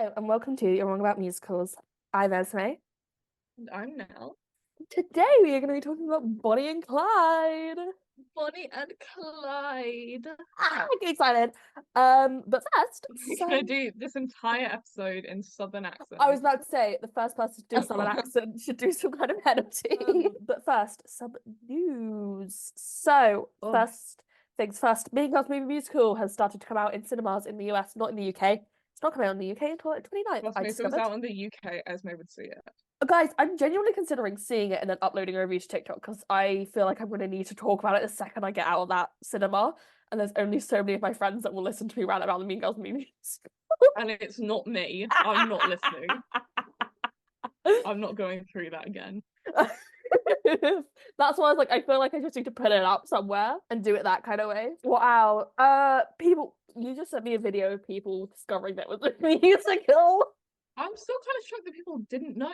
Hello and welcome to You're Wrong About Musicals. I'm Esme. And I'm Nell. Today we are going to be talking about Bonnie and Clyde. Bonnie and Clyde. I'm excited. But first, We're gonna do this entire episode in Southern I was accents. about to say the first person to do a Southern accent should do some kind of penalty. But first, some news. So, Oh, first things first, Mean Girls Movie Musical has started to come out in cinemas in the US, not in the UK. It's not coming out in the UK until like 29th, trust I me, if it was discovered. out in the UK, Esme would see it. Guys, I'm genuinely considering seeing it and then uploading a review to TikTok because I feel like I'm going to need to talk about it the second I get out of that cinema. And there's only so many of my friends that will listen to me rant about the Mean Girls movies. And it's not me. I'm not listening. I'm not going through that again. That's why I was like, I feel like I just need to put it up somewhere and do it that kind of way. Wow. People, you just sent me a video of people discovering that was a musical. I'm still kind of shocked that people didn't know.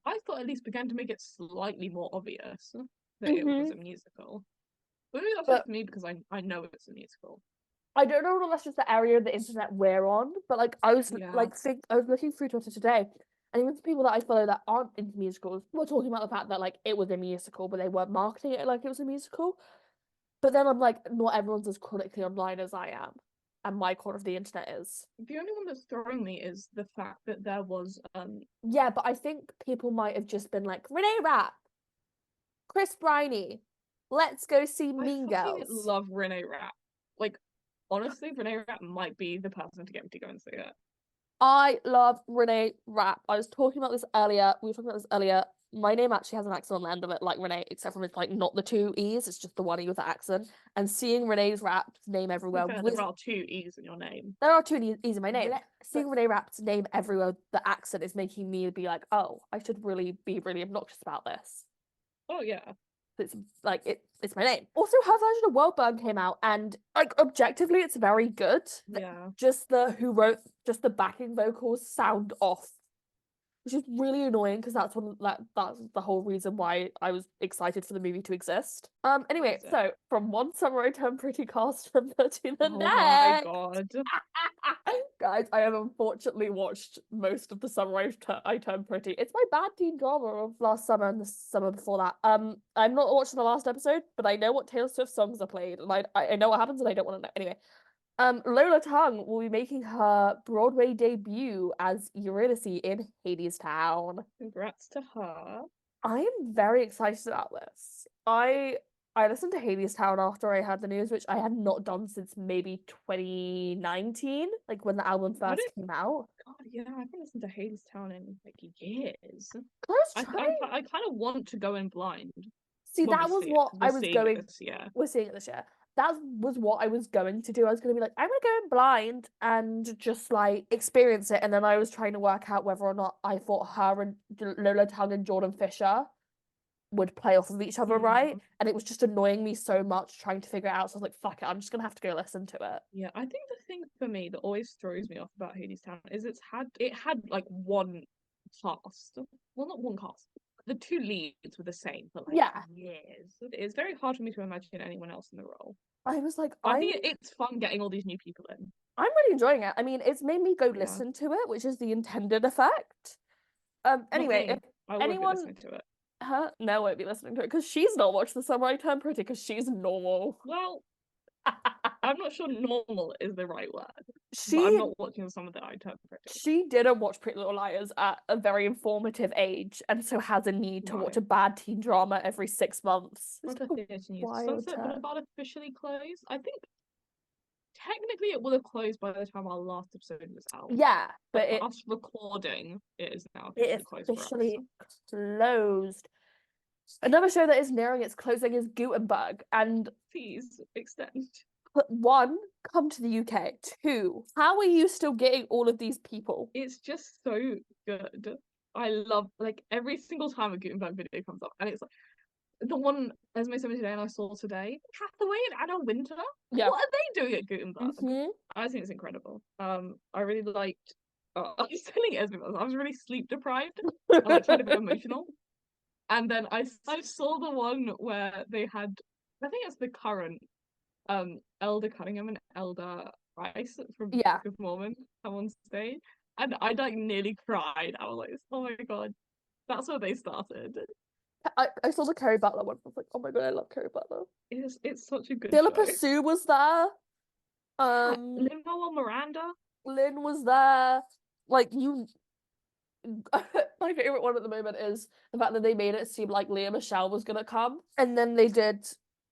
I thought at least began to make it slightly more obvious that it was Hmm. a musical. But maybe that's But just me because I know it's a musical. I don't know if that's just the area of the internet we're on, but like Yeah. I was looking through Twitter today, and even the people that I follow that aren't into musicals were talking about the fact that like it was a musical, but they weren't marketing it like it was a musical. But then I'm like, not everyone's as chronically online as I am, and my corner of the internet is. The only one that's throwing me is the fact that there was Yeah, but I think people might have just been like, Renee Rapp, Chris Briney, let's go see I Mean fucking Girls. love Renee Rapp. Like, honestly, Renee Rapp might be the person to get me to go and see it. I love Renee Rapp. I was talking about this earlier. We were talking about this earlier. My name actually has an accent on the end of it, like Renee, except for it's like not the two E's, it's just the one E with the accent. And seeing Renee's Rapp's name To be everywhere fair, there with are two E's in your name. there are two E's in my name. Seeing Renee Rapp's name everywhere, the accent is making me be like, oh, I should really be really obnoxious about this. Oh yeah. It's like it's my name. Also, her version of World Burn came out, and like objectively, it's very good. Yeah. Just the who wrote just the backing vocals sound off, which is really annoying because that's the whole reason why I was excited for the movie to exist. Anyway, Is it? so from one summer I turned pretty cast to the Oh my next. god. Guys, I have unfortunately watched most of the summer I turned pretty. It's my bad teen drama of last summer and the summer before that. I'm not watching the last episode, but I know what Taylor Swift songs are played, and I know what happens, and I don't want to know anyway. Lola Tung will be making her Broadway debut as Eurydice in Hadestown. Congrats to her. I am very excited about this. I listened to Hadestown after I heard the news, which I had not done since maybe 2019, like when the album I first don't. came out. God, yeah, I haven't listened to Hadestown in like years. Let's I try. I, I kind of want to go in blind See, when we that was see it what because I we're was seeing it going. this year. We're seeing it this year. That was what I was going to do. I was going to be like, I'm going to go in blind and just like experience it. And then I was trying to work out whether or not I thought her and Lola Tung and Jordan Fisher would play off of each other, right? Mm. And it was just annoying me so much trying to figure it out. So I was like, fuck it, I'm just gonna have to go listen to it. Yeah, I think the thing for me that always throws me off about Hadestown is it had like one cast. Well, not one cast. The two leads were the same for like Yeah. years. It's very hard for me to imagine anyone else in the role. I was like, I think it's fun getting all these new people in. I'm really enjoying it. I mean, it's made me go Yeah, listen to it, which is the intended effect. not Anyway, if me. I won't be anyone listening to it. her no won't be listening to it because she's not watched The Summer I Turned Pretty because she's normal. Well, I'm not sure normal is the right word, but I'm She not watching some of the I Turn Pretty. she didn't watch Pretty Little Liars at a very informative age, and so has a need to watch Right. a bad teen drama every 6 months. It's Onto theatre news. wild Sunset turn. Boulevard officially closed. I think technically it will have closed by the time our last episode was out. Yeah, But but for us recording, it is now it officially closed for us. officially closed. Another show that is nearing its closing is Gutenberg. And Please extend. one, come to the UK. Two, how are you still getting all of these people? It's just so good. I love like every single time a Gutenberg video comes up, and it's like the one Esme sent me today, and I saw today. Hathaway and Anna Winter. Yeah. What are they doing at Gutenberg? Hmm. I think it's incredible. I really liked. I was telling Esme, I was really sleep deprived. I like tried to be emotional. And then I saw the one where they had, I think it's the current Elder Cunningham and Elder Rice from Yeah. Book of Mormon come on stage. And I like nearly cried. I was like, oh my god, that's where they started. I saw the Carrie Butler one. I was like, oh my god, I love Carrie Butler. It's such a good Philippa show. Sue was there. Yeah, Um, Lin-Manuel Miranda. Lynn was there. Like you, my favorite one at the moment is the fact that they made it seem like Leah Michelle was gonna come, and then they did,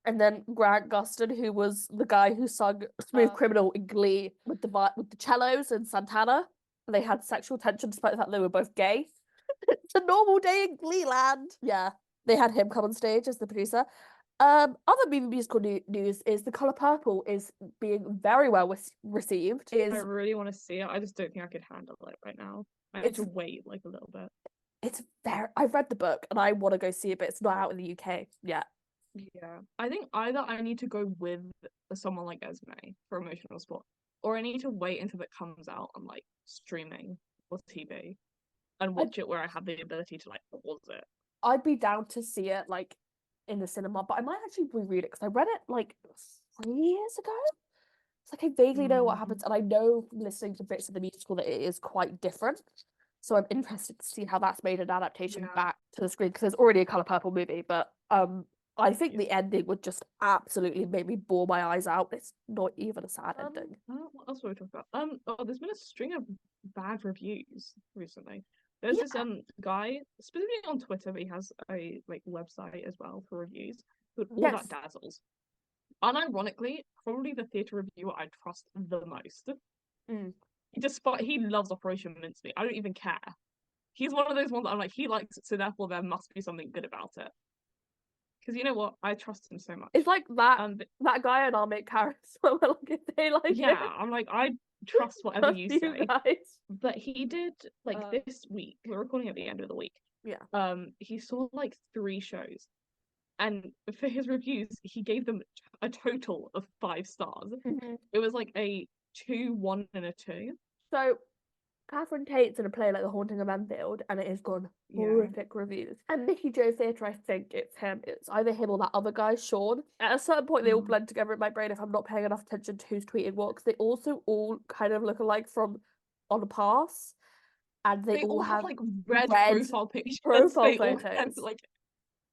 and then Grant Gustin, who was the guy who sung "Smooth Criminal" in Glee with the cellos and Santana, and they had sexual tension despite the fact they were both gay. It's a normal day in Glee land. Yeah, they had him come on stage as the producer. Other movie musical news is The Color Purple is being very well received. I really want to see it. I just don't think I could handle it right now. I need to wait like a little bit. It's very. I've read the book and I want to go see it, but it's not out in the UK yet. Yeah, I think either I need to go with someone like Esme for emotional support, or I need to wait until it comes out on like streaming or TV and watch it where I have the ability to like pause it. I'd be down to see it like in the cinema, but I might actually reread it because I read it like 3 years ago. It's like I vaguely know what happens, and I know from listening to bits of the musical that it is quite different. So I'm interested to see how that's made an adaptation back to the screen because there's already a Color Purple movie, but I think the ending would just absolutely make me bawl my eyes out. It's not even a sad ending. What else were we talking about? Oh, there's been a string of bad reviews recently. There's this guy specifically on Twitter, but he has a like website as well for reviews called All That Dazzles. Unironically, probably the theatre reviewer I trust the most. Despite he loves Operation Mincemeat, I don't even care. He's one of those ones that I'm like, he likes it, so therefore there must be something good about it. Because you know what, I trust him so much. It's like that guy and I'll make carrots. Like if they like yeah, I'm like I trust whatever you say. Guys. But he did like this week. We're recording at the end of the week. Yeah. He saw like 3 shows, and for his reviews, he gave them a total of 5 stars. It was like a 2, 1, and a 2. So Catherine Tate's in a play like The Haunting of Enfield, and it has gone horrific reviews. And Mickey Joe Theatre, I think it's him. It's either him or that other guy, Sean. At a certain point, they all blend together in my brain if I'm not paying enough attention to who's tweeting what, because they also all kind of look alike from On a Pass, and they all have like red profile pictures. Profile photos. Like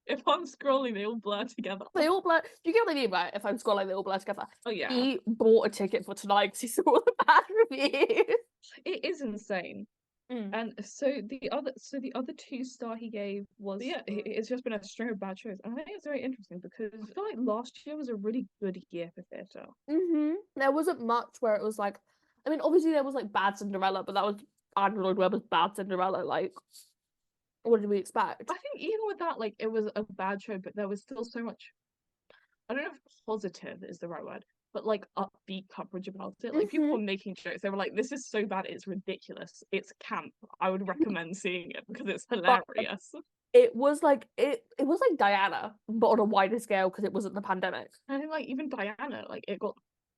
if I'm scrolling, they all blur together. They all blur. You get what I mean, right? If I'm scrolling, they all blur together. Oh yeah. He bought a ticket for tonight because he saw the bad reviews. It is insane. And so the other 2-star he gave was it's just been a string of bad shows. And I think it's very interesting because I feel like last year was a really good year for theatre. There wasn't much where it was like, I mean, obviously there was like Bad Cinderella, but that was Andrew Lloyd Webber's Bad Cinderella. Like, what did we expect? I think even with that, like, it was a bad show, but there was still so much. I don't know if positive is the right word, but like upbeat coverage about it. Like people were making jokes. They were like, "This is so bad, it's ridiculous. It's camp. I would recommend seeing it because it's hilarious." It was like it was like Diana, but on a wider scale because it wasn't the pandemic. I think like even Diana, like it got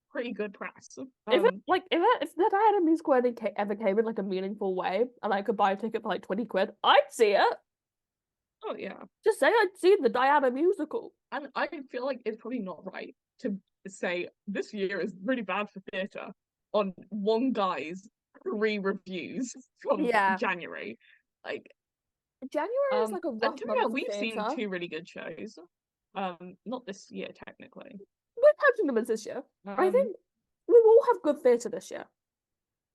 pretty good press. If the Diana musical ever came in like a meaningful way, and I could buy a ticket for like 20 quid, I'd see it. Oh yeah. Just say I'd seen the Diana musical. And I feel like it's probably not right to say this year is really bad for theatre on one guy's 3 reviews from January. Like January is like a rough month. We've seen 2 really good shows. Not this year technically. We're counting them as this year. I think we will have good theatre this year.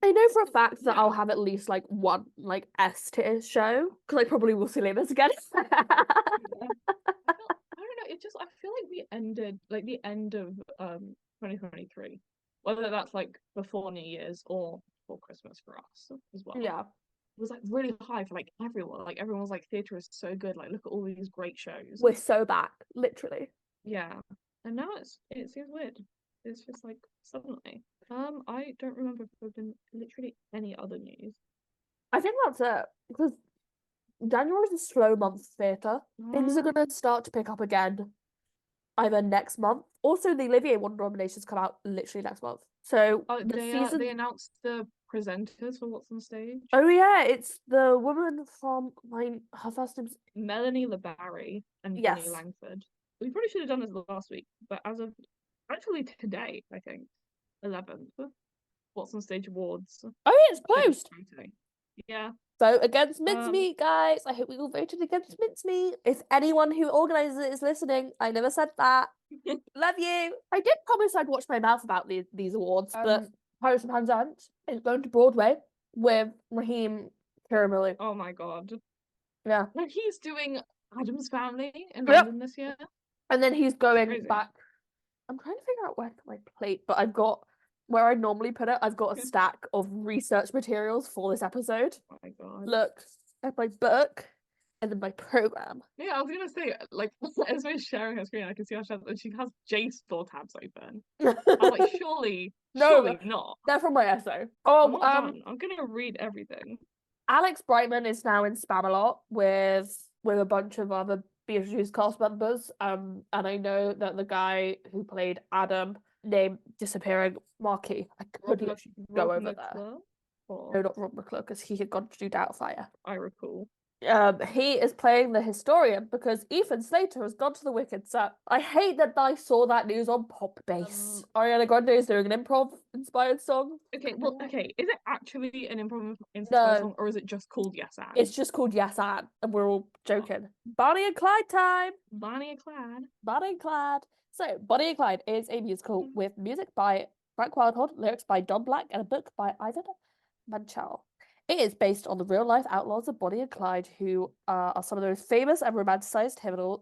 I know for a fact that I'll have at least like one like S tier show because I probably will see This again. I don't know. It just I feel like we ended like the end of 2023, whether that's like before New Year's or before Christmas for us as well. Yeah, it was like really high for like everyone. Like everyone was like, theatre is so good. Like look at all these great shows. We're so back, literally. Yeah, and now it seems weird. It's just like suddenly. I don't remember if there's been literally any other news. I think that's it because January is a slow month for theatre. Things are gonna start to pick up again either next month. Also, the Olivier One nominations come out literally next month. So they announced the presenters for What's on Stage. Oh yeah, it's the woman from her first name's Melanie LeBarry and Bonnie Langford. We probably should have done this last week, but as of actually today, I think 11th. What's on Stage Awards. Oh yeah, it's closed. Yeah. Vote against mincemeat, guys. I hope we all voted against mincemeat. If anyone who organizes it is listening, I never said that. Love you. I did promise I'd watch my mouth about these awards, but Pirates of Penzance is going to Broadway with Raheem Kiramili. Oh my god. Yeah. No, he's doing Addams Family in London this year. And then he's going back. I'm trying to figure out where my plate, but I've got where I normally put it, I've got a stack of research materials for this episode. Oh my god. Look at my book and then my program. Yeah, I was gonna say, like, Esme's sharing her screen, I can see how she has JSTOR tabs open. I'm like, surely not. They're from my essay. Oh, I'm gonna read everything. Alex Brightman is now in Spamalot with a bunch of other Beetlejuice cast members. And I know that the guy who played Adam, named Disappearing Marquis, I could literally go over there. No, not Rob McClure, because he had gone to do Doubtfire. I recall. He is playing the historian because Ethan Slater has gone to the Wicked set. I hate that I saw that news on Pop Base. Ariana Grande is doing an improv-inspired song. Okay, well, okay. Is it actually an improv-inspired song, or is it just called Yes Ann? It's just called Yes Ann, and we're all joking. Bonnie and Clyde time! Bonnie and Clyde. Bonnie and Clyde. So, Bonnie and Clyde is a musical with music by Frank Wildhorn, lyrics by Don Black, and a book by Ivan Manchal. It is based on the real-life outlaws of Bonnie and Clyde, who are some of the most famous and romanticized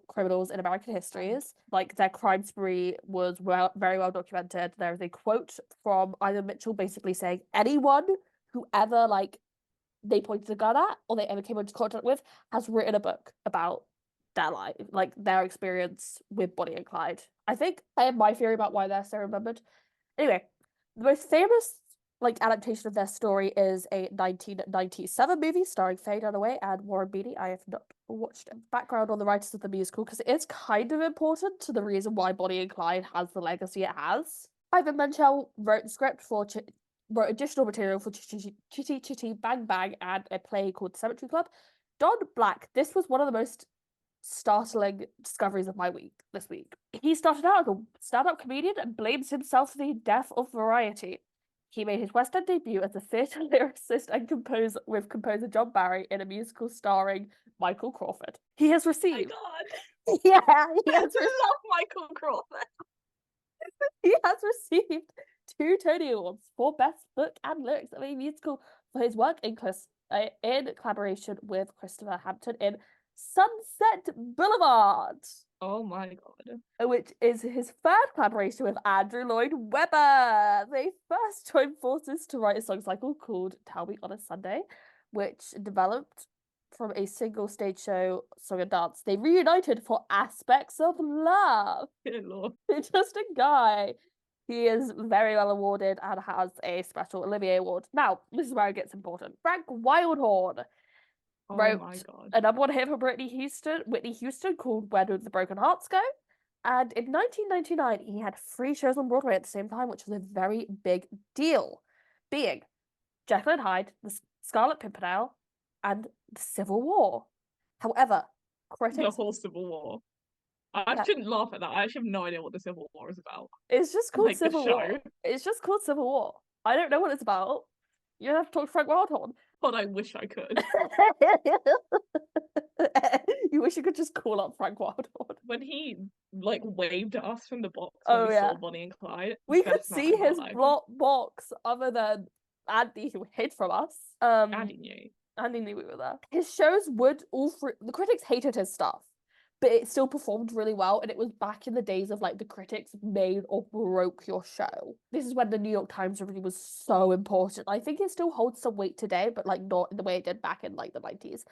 criminals in American histories. Like, their crime spree was very well documented. There is a quote from Ivan Mitchell basically saying, anyone who ever, like, they pointed a gun at or they ever came into contact with has written a book about their life, like, their experience with Bonnie and Clyde. I think I have my theory about why they're so remembered. Anyway, the most famous adaptation of their story is a 1997 movie starring Faye Dunaway and Warren Beatty. I have not watched it. Background on the writers of the musical, because it is kind of important to the reason why Bonnie and Clyde has the legacy it has. Ivan Manchal wrote the script wrote additional material for Chitty Chitty Bang Bang and a play called Cemetery Club. Don Black, this was one of the most startling discoveries of my week this week. He started out as a stand-up comedian and blames himself for the death of variety. He made his West End debut as a theatre lyricist and composer John Barry in a musical starring Michael Crawford. He has received. Oh my god! Yeah, he has love Michael Crawford. He has received 2 Tony Awards for Best Book and Lyrics of a Musical for his work in collaboration with Christopher Hampton in Sunset Boulevard. Oh my god. Which is his third collaboration with Andrew Lloyd Webber. They first joined forces to write a song cycle called Tell Me on a Sunday, which developed from a single stage show, Song and Dance. They reunited for Aspects of Love. Good lord. Interesting guy. He is very well awarded and has a special Olivier Award. Now, this is where it gets important. Frank Wildhorn wrote a number 1 hit for Whitney Houston called Where Do the Broken Hearts Go? And in 1999, he had 3 shows on Broadway at the same time, which was a very big deal, being Jekyll and Hyde, The Scarlet Pimpernel, and The Civil War. However, critics... The whole Civil War. I shouldn't laugh at that. I actually have no idea what The Civil War is about. It's just called Civil War. It's just called Civil War. I don't know what it's about. You have to talk to Frank Wildhorn. God, I wish I could. You wish you could just call up Frank Wildhorn. When he waved at us from the box when we saw Bonnie and Clyde. We could see his box other than Andy, who hid from us. Andy knew we were there. His shows would the critics hated his stuff, but it still performed really well, and it was back in the days of the critics made or broke your show. This is when the New York Times review was so important. I think it still holds some weight today, but not in the way it did back in the 90s.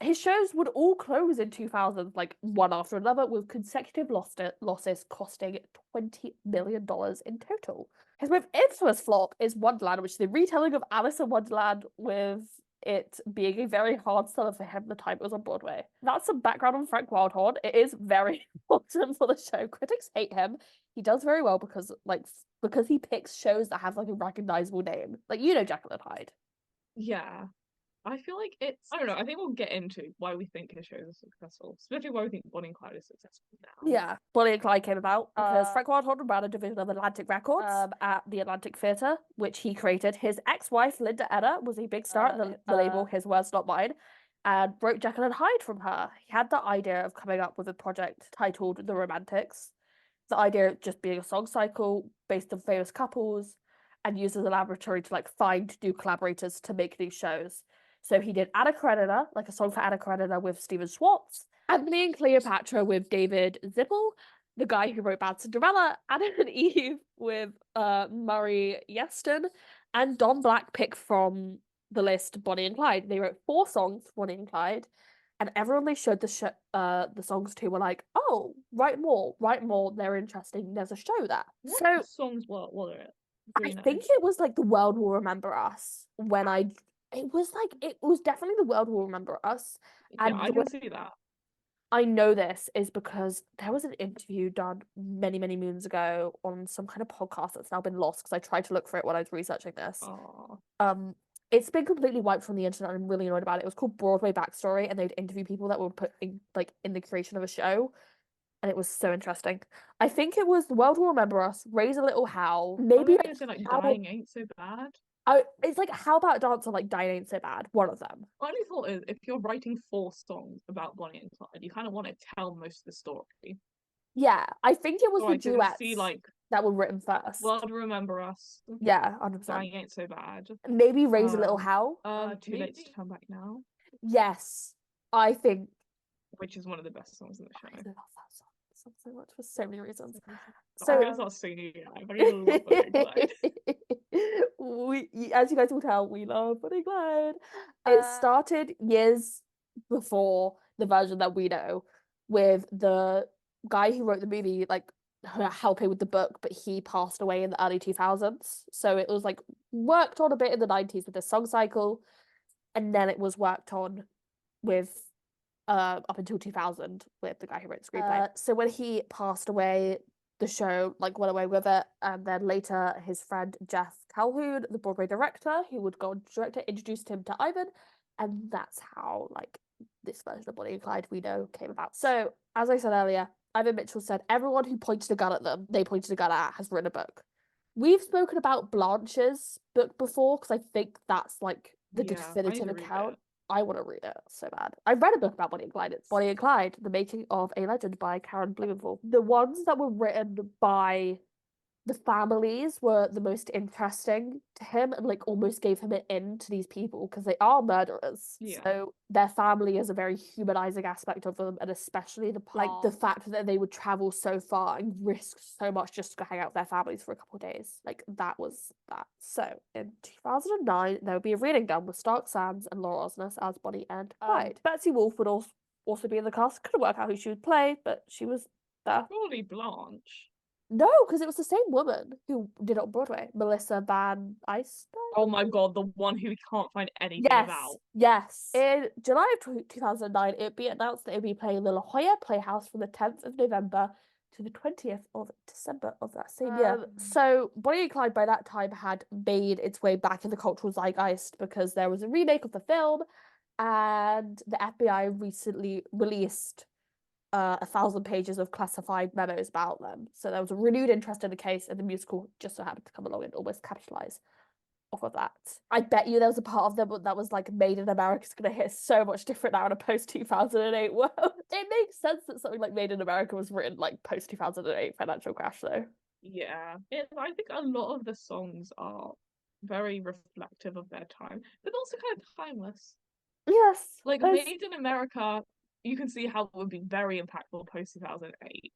His shows would all close in 2000, one after another, with consecutive losses costing $20 million in total. His most infamous flop is Wonderland, which is the retelling of Alice in Wonderland, with it being a very hard seller for him the time it was on Broadway. That's some background on Frank Wildhorn. It is very important for the show. Critics hate him. He does very well because he picks shows that have a recognizable name. Jekyll and Hyde. Yeah. I feel like I don't know, I think we'll get into why we think his shows are successful, especially why we think Bonnie and Clyde is successful now. Yeah, Bonnie and Clyde came about because Frank Wildhorn ran a division of Atlantic Records at the Atlantic Theatre, which he created. His ex-wife, Linda Edda, was a big star at the label His Words Not Mine, and broke Jekyll and Hyde from her. He had the idea of coming up with a project titled The Romantics. The idea of just being a song cycle based on famous couples and used as a laboratory to like find new collaborators to make new shows. So he did Anna Karenina, like a song for Anna Karenina with Stephen Schwartz, Anthony and Cleopatra with David Zippel, the guy who wrote Bad Cinderella, Adam and Eve with Murray Yeston, and Don Black picked from the list Bonnie and Clyde. They wrote 4 songs for Bonnie and Clyde, and everyone they showed the songs to were like, "Oh, write more, they're interesting, there's a show there." What songs were it? I think it was like The World Will Remember Us it was definitely The World Will Remember Us. And yeah, I can see that. I know this is because there was an interview done many, many moons ago on some kind of podcast that's now been lost because I tried to look for it when I was researching this. Aww. It's been completely wiped from the internet. I'm really annoyed about it. It was called Broadway Backstory, and they'd interview people that were put in the creation of a show, and it was so interesting. I think it was The World Will Remember Us, Raise a Little Howl, maybe like Dying Ain't So Bad. It's like How About Dance or like Dying Ain't So Bad, one of them. My only thought is if you're writing 4 songs about Bonnie and Clyde, you kind of want to tell most of the story. Yeah, I think it was the duets see, like, that were written first. World Remember Us. Yeah, 100%. Dying Ain't So Bad. Maybe Raise a Little Howl. Too Late to Turn Back Now. Yes, I think. Which is one of the best songs in the show. I love that song so much for so many reasons. So I'm gonna start singing it. I fucking love Bonnie and Clyde. As you guys will tell, we love Bonnie and Clyde. It started years before the version that we know, with the guy who wrote the movie like helping with the book, but he passed away in the early 2000s. So it was like worked on a bit in the 90s with the song cycle, and then it was worked on with up until 2000 with the guy who wrote the screenplay. So when he passed away, the show like went away with it, and then later his friend Jeff Calhoun, the Broadway director who would go on to direct it, introduced him to Ivan, and that's how like this version of Bonnie and Clyde we know came about. So as I said earlier, Ivan Mitchell said everyone who pointed a gun at them, they pointed a gun at, has written a book. We've spoken about Blanche's book before because I think that's like the definitive account. I want to read it so bad. I read a book about Bonnie and Clyde. It's Bonnie and Clyde, The Making of a Legend by Karen Blumenthal. The ones that were written by the families were the most interesting to him and like almost gave him an in to these people because they are murderers. Yeah. So their family is a very humanizing aspect of them, and especially the fact that they would travel so far and risk so much just to go hang out with their families for a couple of days. Like that was that. So in 2009 there would be a reading done with Stark Sands and Laura Osnes as Bonnie and Clyde. Betsy Wolfe would also be in the cast. Couldn't work out who she would play, but she was there. Probably Blanche. No, because it was the same woman who did it on Broadway, Melissa Van Eysten. Oh my god, the one who we can't find anything about. Yes. In July of 2009, it would be announced that it would be playing the La Jolla Playhouse from the 10th of November to the 20th of December of that same year. So Bonnie and Clyde by that time had made its way back in the cultural zeitgeist because there was a remake of the film, and the FBI recently released 1,000 pages of classified memos about them. So there was a renewed interest in the case, and the musical just so happened to come along and almost capitalize off of that. I bet you there was a part of them that was like Made in America is going to hit so much different now in a post-2008 world. It makes sense that something like Made in America was written like post-2008 financial crash though. Yeah. I think a lot of the songs are very reflective of their time, but also kind of timeless. Yes. Like Made in America, you can see how it would be very impactful post 2008.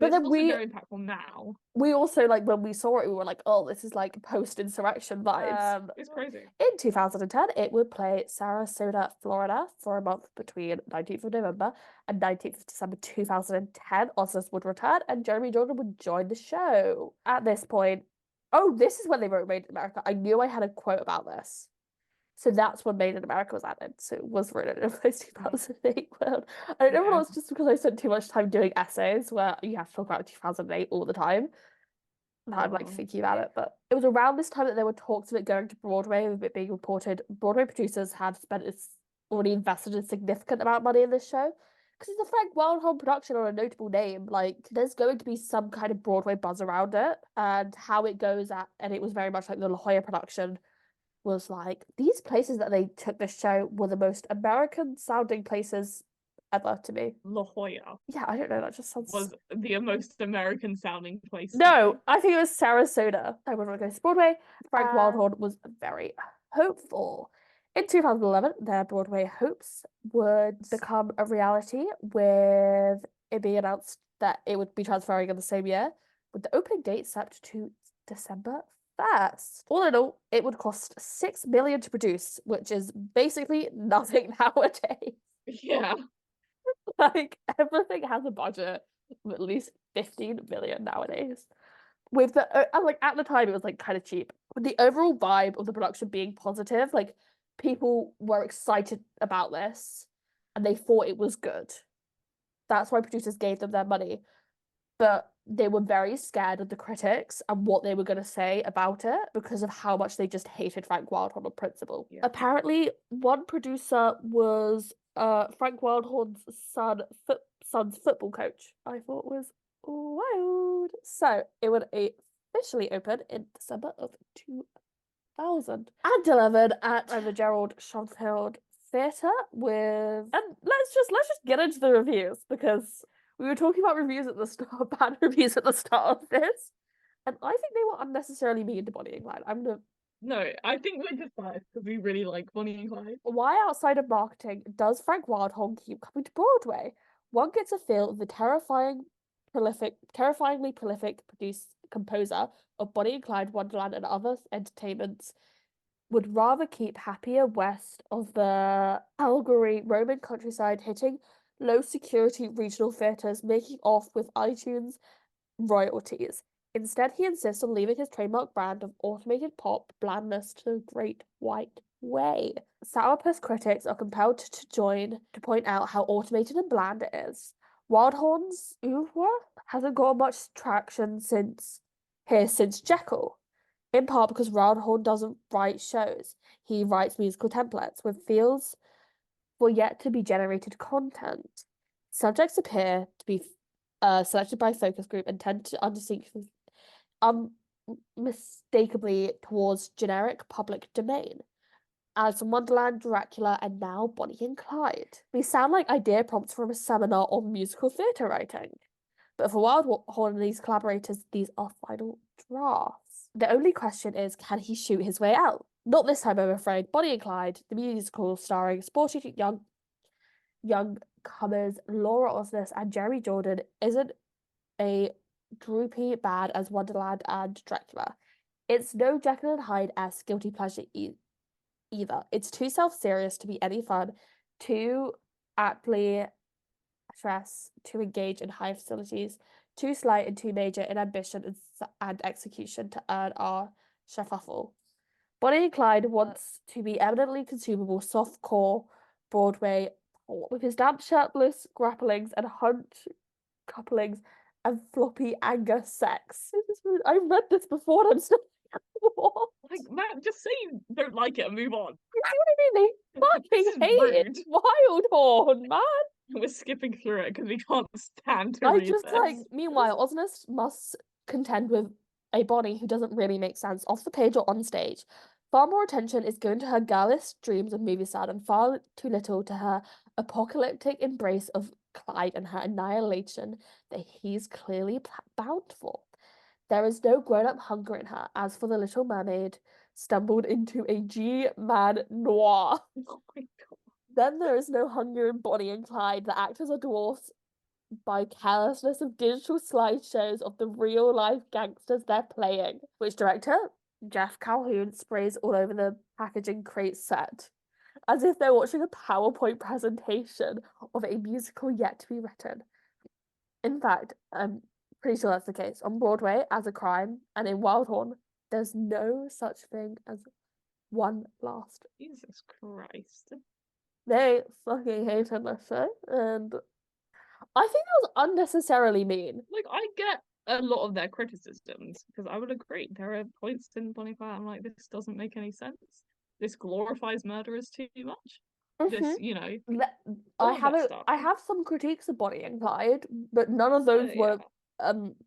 But then it's also very impactful now. We also like when we saw it, we were like, "Oh, this is like post-insurrection vibes." It's crazy. In 2010, it would play Sarasota, Florida, for a month between 19th of November and 19th of December 2010. Osnes would return, and Jeremy Jordan would join the show. At this point, this is when they wrote Made in America. I knew I had a quote about this. So that's when Made in America was added. So it was written in a post-2008 world. I don't know if it was just because I spent too much time doing essays where you have to talk about 2008 all the time. Now I'm like Oh, thinking about it, but it was around this time that there were talks of it going to Broadway, with it being reported Broadway producers had already invested a significant amount of money in this show. Because it's a Frank Wildhorn production or a notable name, like there's going to be some kind of Broadway buzz around it, and how it goes and it was very much like the La Jolla production was like these places that they took this show were the most American sounding places ever to me. La Jolla Yeah, I don't know, that just sounds. was the most American sounding place to No, me. I think it was Sarasota. I was not going to Broadway. Frank Wildhorn was very hopeful. In 2011, their Broadway hopes would become a reality, with it being announced that it would be transferring in the same year, with the opening date set to December 1st. All in all, it would cost $6 million to produce, which is basically nothing nowadays. Yeah. Like everything has a budget of at least 15 million nowadays. With the like at the time it was like kind of cheap. With the overall vibe of the production being positive, like people were excited about this and they thought it was good. That's why producers gave them their money. But they were very scared of the critics and what they were going to say about it because of how much they just hated Frank Wildhorn on principle. Yeah. Apparently, one producer was Frank Wildhorn's son's football coach. I thought was wild. So it would officially open in December of 2011 at the Gerald Schoenfeld Theatre with, and let's just get into the reviews, because we were talking about reviews at the start, bad reviews at the start of this, and I think they were unnecessarily mean to Bonnie and Clyde. No, I think we're just biased because we really like Bonnie and Clyde. Why outside of marketing does Frank Wildhorn keep coming to Broadway? One gets a feel of the terrifyingly prolific composer of Bonnie and Clyde, Wonderland, and other entertainments would rather keep happier west of the Calgary Roman countryside, hitting low security regional theatres, making off with iTunes royalties. Instead, he insists on leaving his trademark brand of automated pop blandness to the Great White Way. Sourpuss critics are compelled to join to point out how automated and bland it is. Wildhorn's oeuvre hasn't got much traction since Jekyll, in part because Wildhorn doesn't write shows. He writes musical templates with feels for yet to be generated content. Subjects appear to be selected by focus group and tend to unmistakably towards generic public domain. As Wonderland, Dracula, and now Bonnie and Clyde. They sound like idea prompts from a seminar on musical theatre writing. But for Wildhorn and these collaborators, these are final drafts. The only question is, can he shoot his way out? Not this time, I'm afraid. Bonnie and Clyde, the musical starring sporty young comers Laura Osnes and Jeremy Jordan, isn't a droopy bad as Wonderland and Dracula. It's no Jekyll and Hyde-esque guilty pleasure either. It's too self-serious to be any fun, too aptly stress to engage in high facilities, too slight and too major in ambition and execution to earn our shuffle. Bonnie and Clyde wants to be eminently consumable, soft-core Broadway with his damp shirtless grapplings and hunch couplings and floppy anger sex. I read this before and I'm still what? Like, Matt, just say you don't like it and move on. You see what I mean? They This is fucking hated Wildhorn, man. We're skipping through it because we can't stand to I read just this. like, meanwhile, Osnes must contend with a Bonnie who doesn't really make sense off the page or on stage. Far more attention is given to her girlish dreams of movie star and far too little to her apocalyptic embrace of Clyde and her annihilation that he's clearly bound for. There is no grown-up hunger in her. As for the Little Mermaid, stumbled into a G-man noir. Oh my god. Then there is no hunger in Bonnie and Clyde. The actors are dwarfed by carelessness of digital slideshows of the real-life gangsters they're playing. Which director? Jeff Calhoun sprays all over the packaging crate set, as if they're watching a PowerPoint presentation of a musical yet to be written. In fact, I'm pretty sure that's the case. On Broadway, as a crime, and in Wildhorn, there's no such thing as one last. Jesus Christ. They fucking hated this show, and I think that was unnecessarily mean. Like, I get a lot of their criticisms, because I would agree there are points in Bonnie Clyde I'm like, this doesn't make any sense. This glorifies murderers too much. This, all of that stuff. I have some critiques of Bonnie and Clyde, but none of those were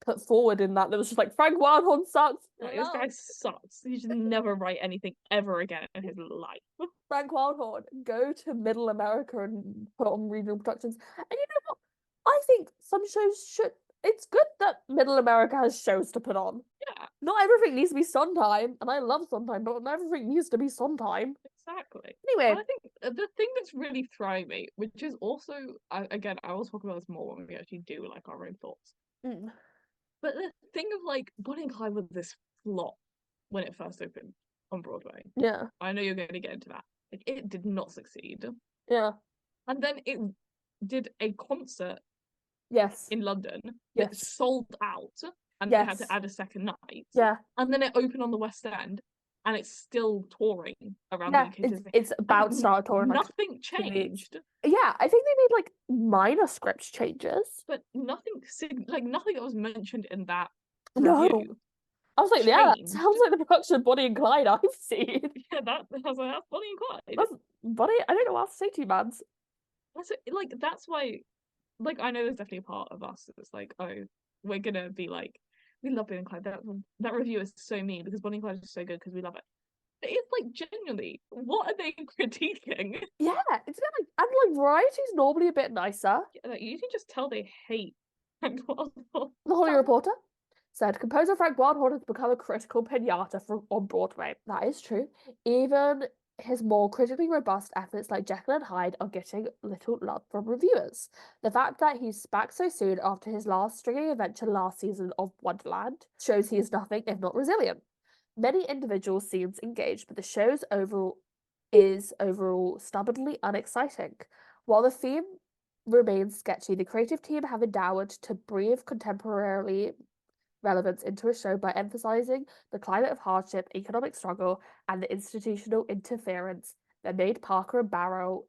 put forward in that. There was just like Frank Wildhorn sucks. No, this guy sucks. He should never write anything ever again in his life. Frank Wildhorn, go to Middle America and put on regional productions. And you know what? I think some shows should. It's good that Middle America has shows to put on. Yeah. Not everything needs to be Sondheim, and I love Sondheim, but not everything needs to be Sondheim. Exactly. Anyway, I think the thing that's really throwing me, which is also, again, I will talk about this more when we actually do like our own thoughts. But the thing of like Bonnie and Clyde was this flop when it first opened on Broadway. Yeah. I know you're going to get into that. Like, it did not succeed. Yeah. And then it did a concert. Yes. In London. Yes. That sold out, and yes. they had to add a second night. Yeah. And then it opened on the West End, and it's still touring around the UK. It's about to start touring. Nothing changed. Yeah, I think they made like minor script changes, but nothing nothing that was mentioned in that review. No. I was like, changed. Yeah, that sounds like the production of Bonnie and Clyde I've seen. Yeah, I was like, that's Bonnie and Clyde. That's Bonnie. I don't know what to say to you, man. That's why. Like, I know there's definitely a part of us that's like, oh, we're gonna be like, we love Bonnie and Clyde. That review is so mean because Bonnie and Clyde is so good because we love it. But it's like, genuinely, what are they critiquing? Yeah, it's like, and like Variety's normally a bit nicer. Yeah, like, you can just tell they hate Frank Wildhorn. The Holly Reporter said, composer Frank Wildhorn has become a critical pinata on Broadway. That is true. Even his more critically robust efforts like Jekyll and Hyde are getting little love from reviewers. The fact that he's back so soon after his last stringing adventure last season of Wonderland shows he is nothing if not resilient. Many individuals seems engaged, but the show's overall stubbornly unexciting. While the theme remains sketchy, the creative team have endowed to breathe contemporary relevance into a show by emphasizing the climate of hardship, economic struggle, and the institutional interference that made Parker and Barrow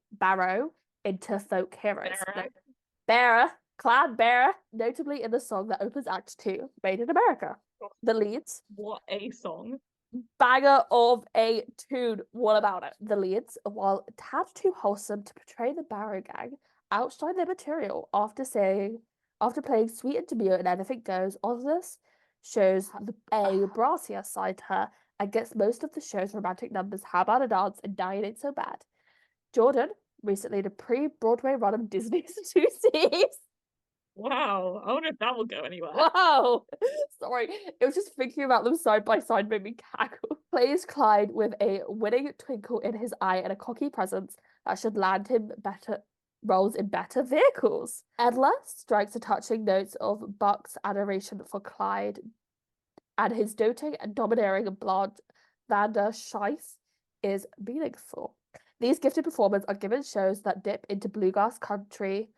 into folk heroes. Clyde Barrow, notably in the song that opens Act 2, Made in America. The leads. What a song. Banger of a tune. What about it? The leads, while a tad too wholesome to portray the Barrow gang, outshine their material after playing sweet and demure and anything goes. Osnes shows a brassier side to her and gets most of the show's romantic numbers. How about a dance and Now It Ain't So Bad. Jordan recently did a pre-Broadway run of Disney's 2Cs. Wow, I wonder if that will go anywhere. Wow, sorry, it was just thinking about them side by side made me cackle. Plays Clyde with a winning twinkle in his eye and a cocky presence that should land him better roles in better vehicles. Edler strikes a touching notes of Buck's adoration for Clyde, and his doting and domineering blonde Vanda Scheisse is meaningful. These gifted performers are given shows that dip into bluegrass, country,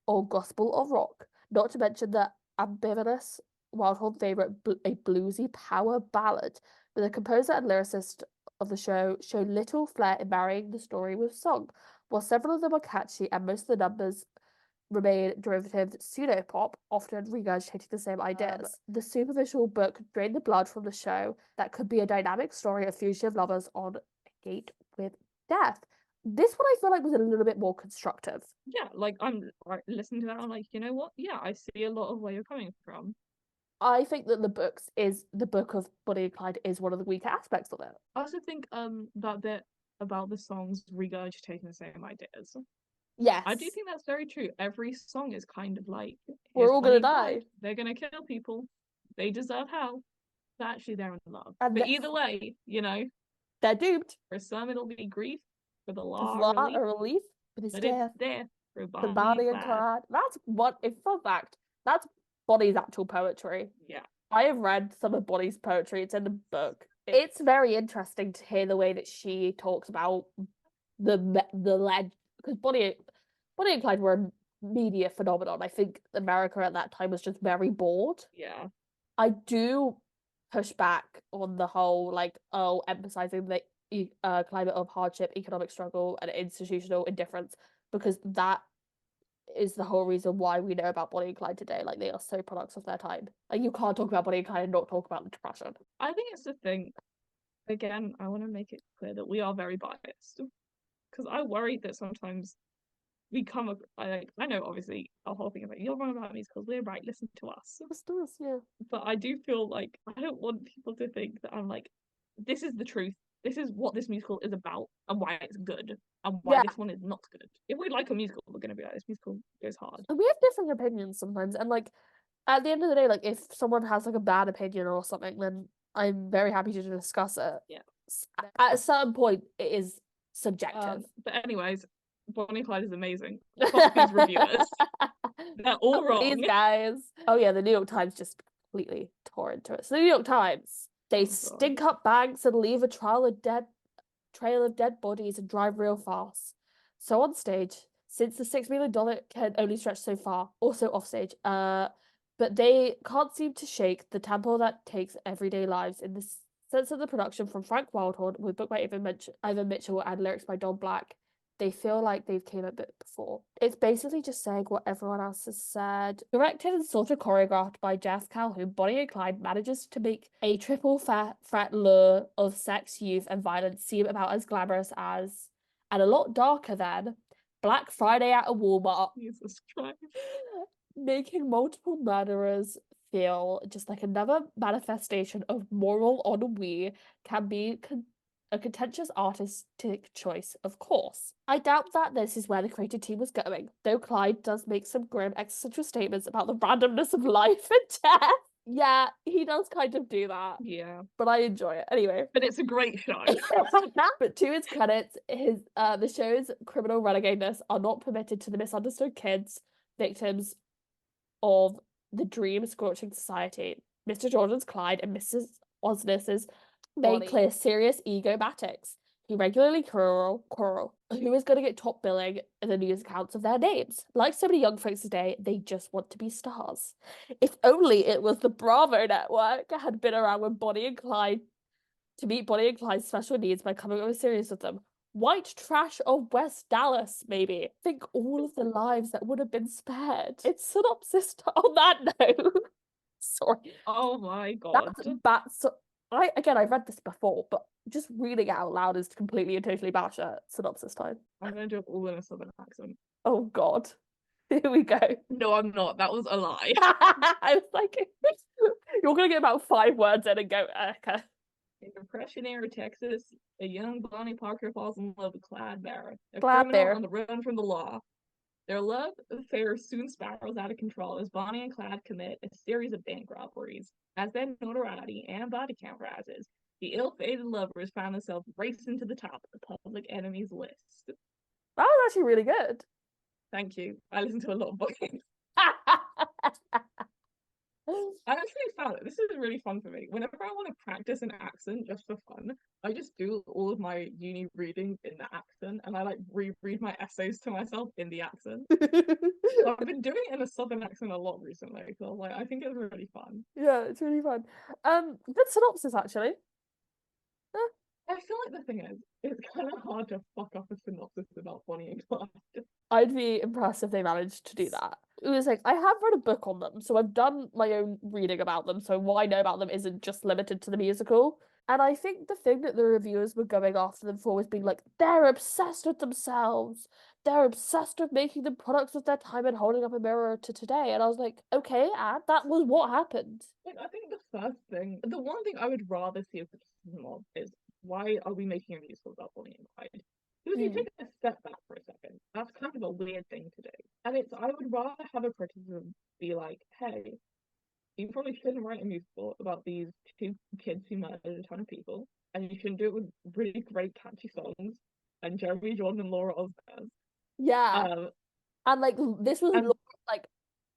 or gospel or rock, not to mention the ambivalent Wildhorn favorite, a bluesy power ballad. But the composer and lyricist of the show little flair in marrying the story with song. While several of them are catchy and most of the numbers remain derivative pseudo-pop, often regurgitating the same ideas. The superficial book drained the blood from the show that could be a dynamic story of fugitive lovers on a gate with death. This one I feel like was a little bit more constructive. Yeah, like I'm listening to that, I'm like, you know what? Yeah, I see a lot of where you're coming from. I think that the book of Bonnie and Clyde is one of the weaker aspects of it. I also think that bit about the songs regurgitating the same ideas. Yes. I do think that's very true. Every song is kind of like, we're all gonna die. They're gonna kill people. They deserve hell. But actually they're in love. But either way, they're doomed. For some it'll be grief. For the law, a relief. But it's death. For Bonnie and Clyde. That's what a fun fact. That's Bonnie's actual poetry. Yeah. I have read some of Bonnie's poetry. It's in the book. It's very interesting to hear the way that she talks about the lead, because Bonnie and Clyde were a media phenomenon. I think America at that time was just very bored. Yeah. I do push back on the whole emphasizing the climate of hardship, economic struggle, and institutional indifference, because that is the whole reason why we know about Bonnie and Clyde today. Like, they are so products of their time. Like, you can't talk about Bonnie and Clyde and not talk about the Depression. I think it's the thing. Again, I want to make it clear that we are very biased because I worry that sometimes we come. I know obviously our whole thing is like you're wrong about musicals. We're right. Listen to us. It's nice, yeah. But I do feel like I don't want people to think that I'm like, this is the truth. This is what this musical is about and why it's good and why Yeah. this one is not good. If we like a musical, we're gonna be like, this musical goes hard. And we have different opinions sometimes. And like at the end of the day, like if someone has like a bad opinion or something, then I'm very happy to discuss it. Yeah. At a certain point, it is subjective. But anyways, Bonnie and Clyde is amazing. Fuck these reviewers. They're all wrong. These guys. Oh yeah, the New York Times just completely tore into it. So the New York Times, they stink up banks and leave a trail of dead bodies and drive real fast. So on stage, since the $6 million can only stretch so far, also off stage, but they can't seem to shake the tempo that takes everyday lives in the sense of the production from Frank Wildhorn with book by Ivan Mitchell and lyrics by Don Black. They feel like they've came a bit before. It's basically just saying what everyone else has said. Directed and sort of choreographed by Jeff Calhoun, Bonnie and Clyde manages to make a triple threat lure of sex, youth, and violence seem about as glamorous as, and a lot darker than, Black Friday at a Walmart. Jesus Christ. Making multiple murderers feel just like another manifestation of moral ennui can be a contentious artistic choice, of course. I doubt that this is where the creative team was going, though Clyde does make some grim existential statements about the randomness of life and death. Yeah, he does kind of do that. Yeah. But I enjoy it. Anyway. But it's a great show. But to his credits, the show's criminal renegadeness are not permitted to the misunderstood kids, victims of the dream scorching society. Mr. Jordan's Clyde and Mrs. Osnes's made clear serious egomatics who regularly quarrel, who is going to get top billing in the news accounts of their names. Like so many young folks today, they just want to be stars. If only it was the Bravo network had been around with Bonnie and Clyde to meet Bonnie and Clyde's special needs by coming up with series with them. White trash of West Dallas, maybe. Think all of the lives that would have been spared. It's synopsis on that note. Sorry. Oh my god. That's I've read this before, but just reading it out loud is completely and totally batshit. Synopsis time. I'm gonna do it all in a southern accent. Oh god. Here we go. No, I'm not. That was a lie. I was like, you're gonna get about 5 words in and go, okay. In Depression era Texas, a young Bonnie Parker falls in love with Clyde Barrett, a Clyde criminal Barrett. on the run from the law. Their love affair soon spirals out of control as Bonnie and Clyde commit a series of bank robberies. As their notoriety and body count rises, the ill-fated lovers find themselves racing to the top of the public enemies list. That was actually really good. Thank you. I listen to a lot of Bonnie. I actually found it. This is really fun for me. Whenever I want to practice an accent just for fun, I just do all of my uni reading in the accent, and I like reread my essays to myself in the accent. So I've been doing it in a southern accent a lot recently, so like I think it's really fun. Yeah, it's really fun. Good synopsis actually. I feel like the thing is, it's kind of hard to fuck up a synopsis about Bonnie and Clyde. I'd be impressed if they managed to do that. It was like, I have read a book on them, so I've done my own reading about them, so what I know about them isn't just limited to the musical. And I think the thing that the reviewers were going after them for was being like, they're obsessed with themselves. They're obsessed with making them products of their time and holding up a mirror to today. And I was like, okay, and that was what happened. Like, I think the one thing I would rather see a criticism of is why are we making a musical about Bonnie and Clyde? Because you take a step back for a second, that's kind of a weird thing to do. And I would rather have a criticism be like, hey, you probably shouldn't write a musical about these 2 kids who murdered a ton of people, and you shouldn't do it with really great catchy songs and Jeremy Jordan and Laura Osnes. Yeah. And like this was like,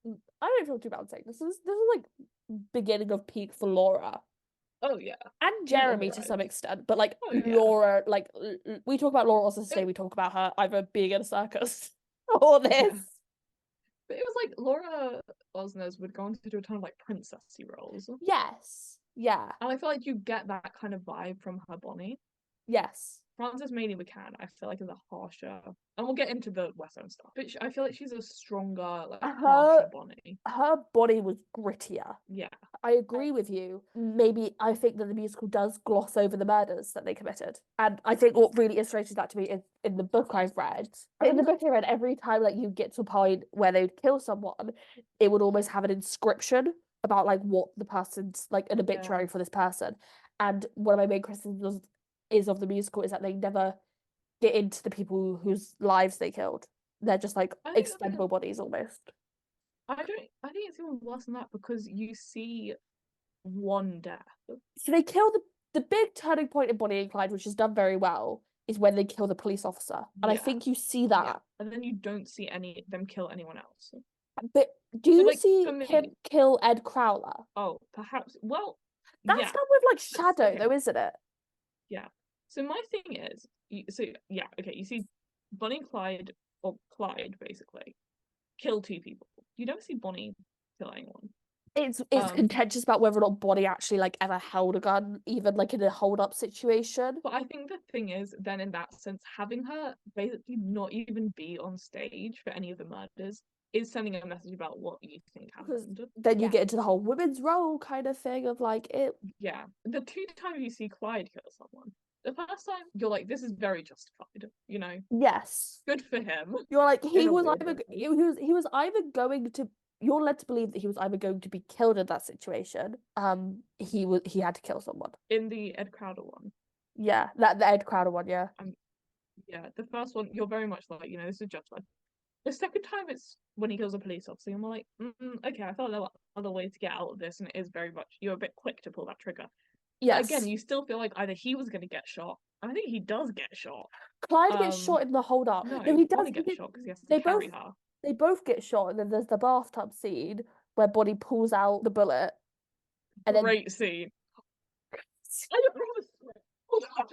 I don't feel too bad saying this is like beginning of peak for Laura. Oh yeah. And Jeremy to some extent, but like Laura, like we talk about Laura Osnes today, we talk about her either being in a circus or this. Yeah. But it was like Laura Osnes would go on to do a ton of like princessy roles. Yes. Yeah. And I feel like you get that kind of vibe from her Bonnie. Yes. Frances Maney McCann, I feel like, is a harsher, and we'll get into the West End stuff, but I feel like she's a stronger, like, harsher Bonnie. Her body was grittier. Yeah. I agree with you. Maybe I think that the musical does gloss over the murders that they committed. And I think what really illustrated that to me is in the book I've read. In the book I read, every time like you get to a point where they would kill someone, it would almost have an inscription about like what the person's like an obituary for this person. And one of my main criticisms is of the musical is that they never get into the people whose lives they killed. They're just like expendable bodies almost. I think it's even worse than that because you see one death. So they kill the big turning point in Bonnie and Clyde, which is done very well, is when they kill the police officer. And I think you see that. Yeah. And then you don't see them kill anyone else. But do you like, see him kill Ed Crowler? Oh, perhaps. Well, that's done with like shadow, though, isn't it? Yeah. So my thing is, you see Bonnie and Clyde, or Clyde, basically, kill two people. You don't see Bonnie kill anyone. It's contentious about whether or not Bonnie actually like ever held a gun, even like in a hold-up situation. But I think the thing is, then in that sense, having her basically not even be on stage for any of the murders is sending a message about what you think happened. Then you get into the whole women's role kind of thing of like it. Yeah. The two times you see Clyde kill someone, the first time you're like, this is very justified, you know? Yes. Good for him. You're like, he was either going to, you're led to believe that he was either going to be killed in that situation. He had to kill someone. In the Ed Crowder one. Yeah, the Ed Crowder one, yeah. Yeah, the first one, you're very much like, you know, this is justified. The second time it's when he kills a police officer, and we're like, okay, I thought there were other ways to get out of this, and it is very much, you're a bit quick to pull that trigger. Yes. But again, you still feel like either he was going to get shot, and I think he does get shot. Clyde gets shot in the hold-up. No, he does get shot because he has to carry her. They both get shot, and then there's the bathtub scene where Bonnie pulls out the bullet. And Great scene. I don't know the script. Hold on.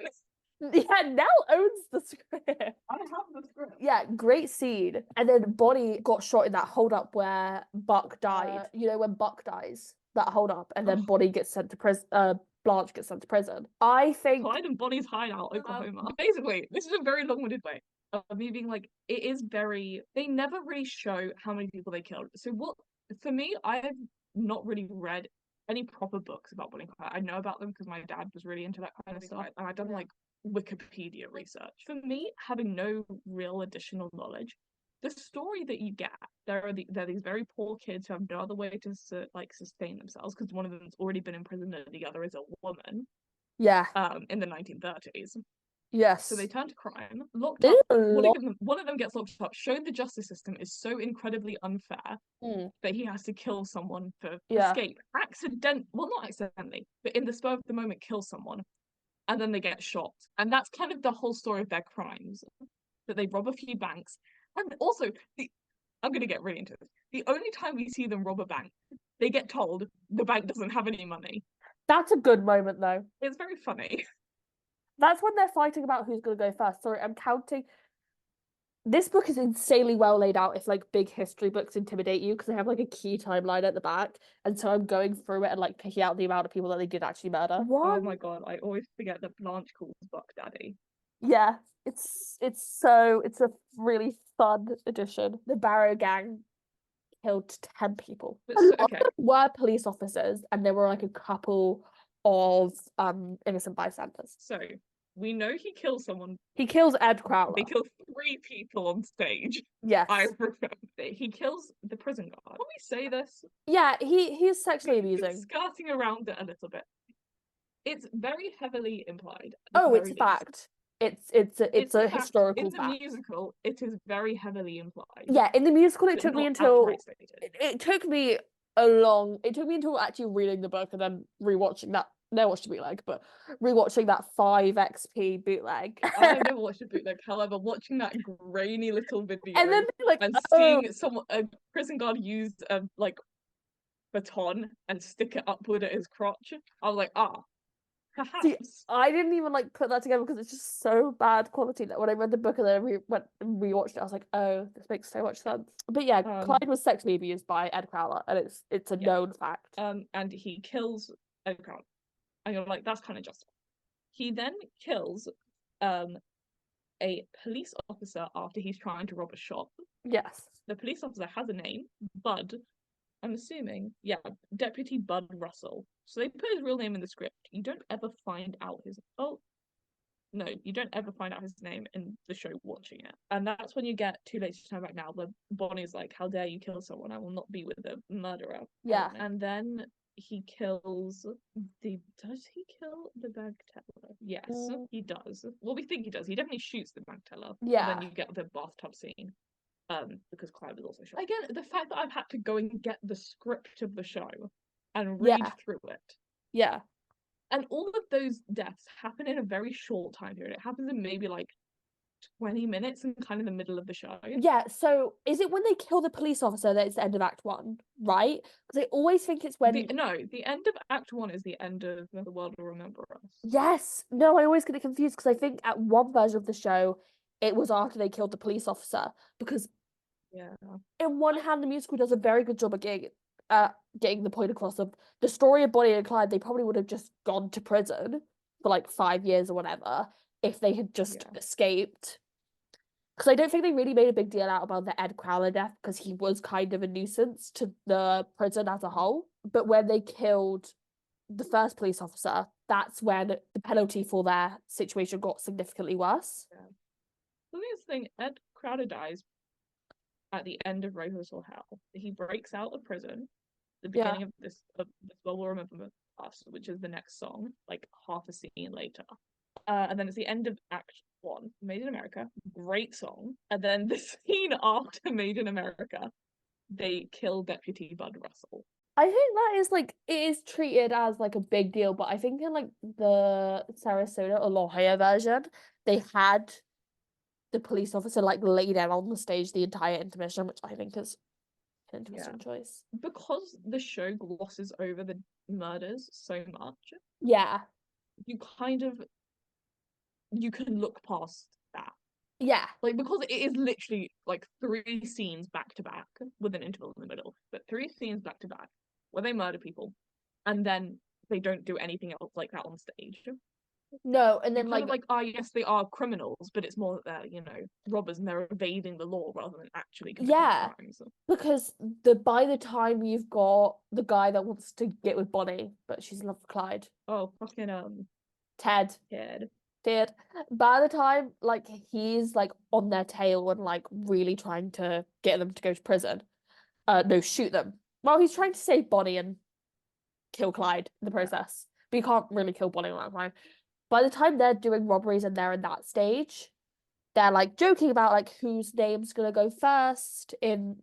Yeah, Nell owns the script. I have the script. Yeah, great scene. And then Bonnie got shot in that hold up where Buck died. You know, when Buck dies, that hold up, and then Bonnie gets sent to prison. Blanche gets sent to prison. I think Clyde and Bonnie's hideout, Oklahoma. Basically, this is a very long-winded way of me being like, it is very. They never really show how many people they killed. So what? For me, I have not really read any proper books about Bonnie and Clyde. I know about them because my dad was really into that kind of stuff, and I've done like Wikipedia research. For me, having no real additional knowledge, the story that you get, there are these very poor kids who have no other way to sustain themselves because one of them's already been in prison and the other is a woman. Yeah. In the 1930s. Yes. So they turn to crime, locked up. One of them gets locked up. Showing the justice system is so incredibly unfair that he has to kill someone for escape. Well, not accidentally, but in the spur of the moment, kill someone. And then they get shot. And that's kind of the whole story of their crimes. That they rob a few banks. And also, I'm going to get really into this. The only time we see them rob a bank, they get told the bank doesn't have any money. That's a good moment, though. It's very funny. That's when they're fighting about who's going to go first. Sorry, I'm counting. This book is insanely well laid out if like big history books intimidate you because they have like a key timeline at the back, and so I'm going through it and like picking out the amount of people that they did actually murder. What? Oh my god, I always forget that Blanche calls Buck Daddy. Yeah, it's a really fun addition. The Barrow gang killed 10 people. Okay. Were police officers, and there were like a couple of innocent bystanders. So we know he kills someone. He kills Ed Crowler. He kills 3 people on stage. Yes. I remember. He kills the prison guard. Can we say this? Yeah, he's sexually abusing. Skirting around it a little bit. It's very heavily implied. Oh, it's a fact. It's a historical fact. In the musical, it is very heavily implied. Yeah, in the musical, it took me until it took me until actually reading the book and then rewatching that. No, watched the bootleg, but rewatching that 5XP bootleg. I never watched a bootleg. However, watching that grainy little video and then seeing a prison guard use a baton and stick it upward at his crotch, I was like, perhaps. See, I didn't even put that together because it's just so bad quality that when I read the book and then went and rewatched it, I was like, oh, this makes so much sense. But yeah, Clyde was sexually abused by Ed Crowler, and it's a known fact. And he kills Ed Crowler. And you're like, that's kind of justified. He then kills a police officer after he's trying to rob a shop. Yes. The police officer has a name, Bud. I'm assuming, yeah, Deputy Bud Russell. So they put his real name in the script. You don't ever find out his no, you don't ever find out his name in the show watching it. And that's when you get Too Late to Turn Back Now, where Bonnie's like, how dare you kill someone? I will not be with a murderer. Yeah. And then he kills does he kill the bank teller? Yes, he does. Well, we think he does. He definitely shoots the bank teller. Yeah. And then you get the bathtub scene. Because Clyde was also shot. Again, the fact that I've had to go and get the script of the show and read through it. Yeah. And all of those deaths happen in a very short time period. It happens in maybe like 20 minutes and kind of the middle of the show. Yeah, so is it when they kill the police officer that it's the end of Act 1, right? Because I always think it's when... the end of Act 1 is the end of The World Will Remember Us. Yes! No, I always get it confused because I think at one version of the show, it was after they killed the police officer. Because in one hand, the musical does a very good job of getting the point across of the story of Bonnie and Clyde. They probably would have just gone to prison for like 5 years or whatever if they had just escaped. Because I don't think they really made a big deal out about the Ed Crowler death because he was kind of a nuisance to the prison as a whole. But when they killed the first police officer, that's when the penalty for their situation got significantly worse. Yeah. The thing, Ed Crowder dies at the end of Rose Hall Hell. He breaks out of prison. The beginning of this World Will Remember Us, which is the next song, like half a scene later. And then it's the end of Act 1, Made in America. Great song. And then the scene after Made in America, they kill Deputy Bud Russell. I think that is like, it is treated as like a big deal, but I think in like the Sarasota or La Jolla version, they had the police officer like lay down on the stage the entire intermission, which I think is an interesting choice. Because the show glosses over the murders so much. Yeah. You can look past that. Yeah. Like, because it is literally like 3 scenes back to back with an interval in the middle, but 3 scenes back to back where they murder people and then they don't do anything else like that on stage. No, and then kind of yes, they are criminals, but it's more that they're, robbers and they're evading the law rather than actually committing crimes. Because by the time you've got the guy that wants to get with Bonnie, but she's in love with Clyde. Oh, fucking Ted. By the time like he's like on their tail and like really trying to get them to go to prison, shoot them. Well, he's trying to save Bonnie and kill Clyde in the process, but you can't really kill Bonnie all that time. By the time they're doing robberies and they're in that stage, they're like joking about like whose name's gonna go first in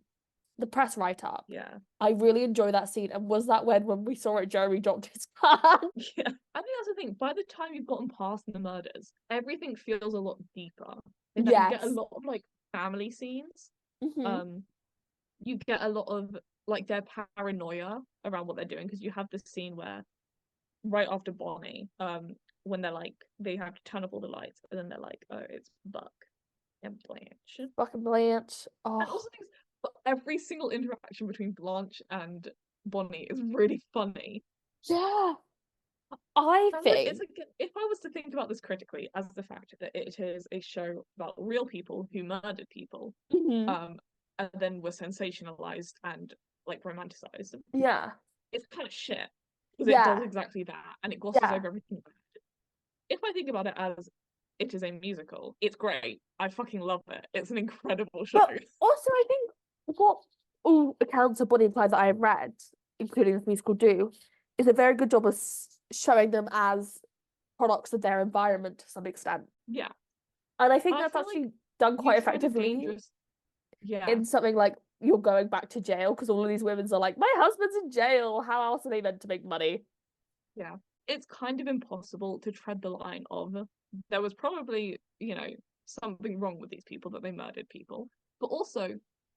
the press write-up. Yeah. I really enjoy that scene. And was that when we saw it, Jeremy dropped his gun? Yeah. I think that's the thing. By the time you've gotten past the murders, everything feels a lot deeper. In that you get a lot of like family scenes. Mm-hmm. You get a lot of like their paranoia around what they're doing, because you have this scene where right after Bonnie, when they're like they have to turn off all the lights, and then they're like, oh, it's Buck and Blanche. Buck and Blanche. Oh. And also things, but every single interaction between Blanche and Bonnie is really funny. Yeah. I think it's like, if I was to think about this critically as the fact that it is a show about real people who murdered people, and then were sensationalized and like romanticized. Yeah. It's kind of shit. Because it does exactly that, and it glosses over everything bad. If I think about it as it is a musical, it's great. I fucking love it. It's an incredible show. But also, I think what all accounts of Bonnie and Clyde that I have read, including this musical, do is a very good job of showing them as products of their environment to some extent. Yeah. And I think that's actually done quite effectively in something like you're going back to jail, because all of these women are like, my husband's in jail. How else are they meant to make money? Yeah. It's kind of impossible to tread the line of there was probably, something wrong with these people that they murdered people. But also,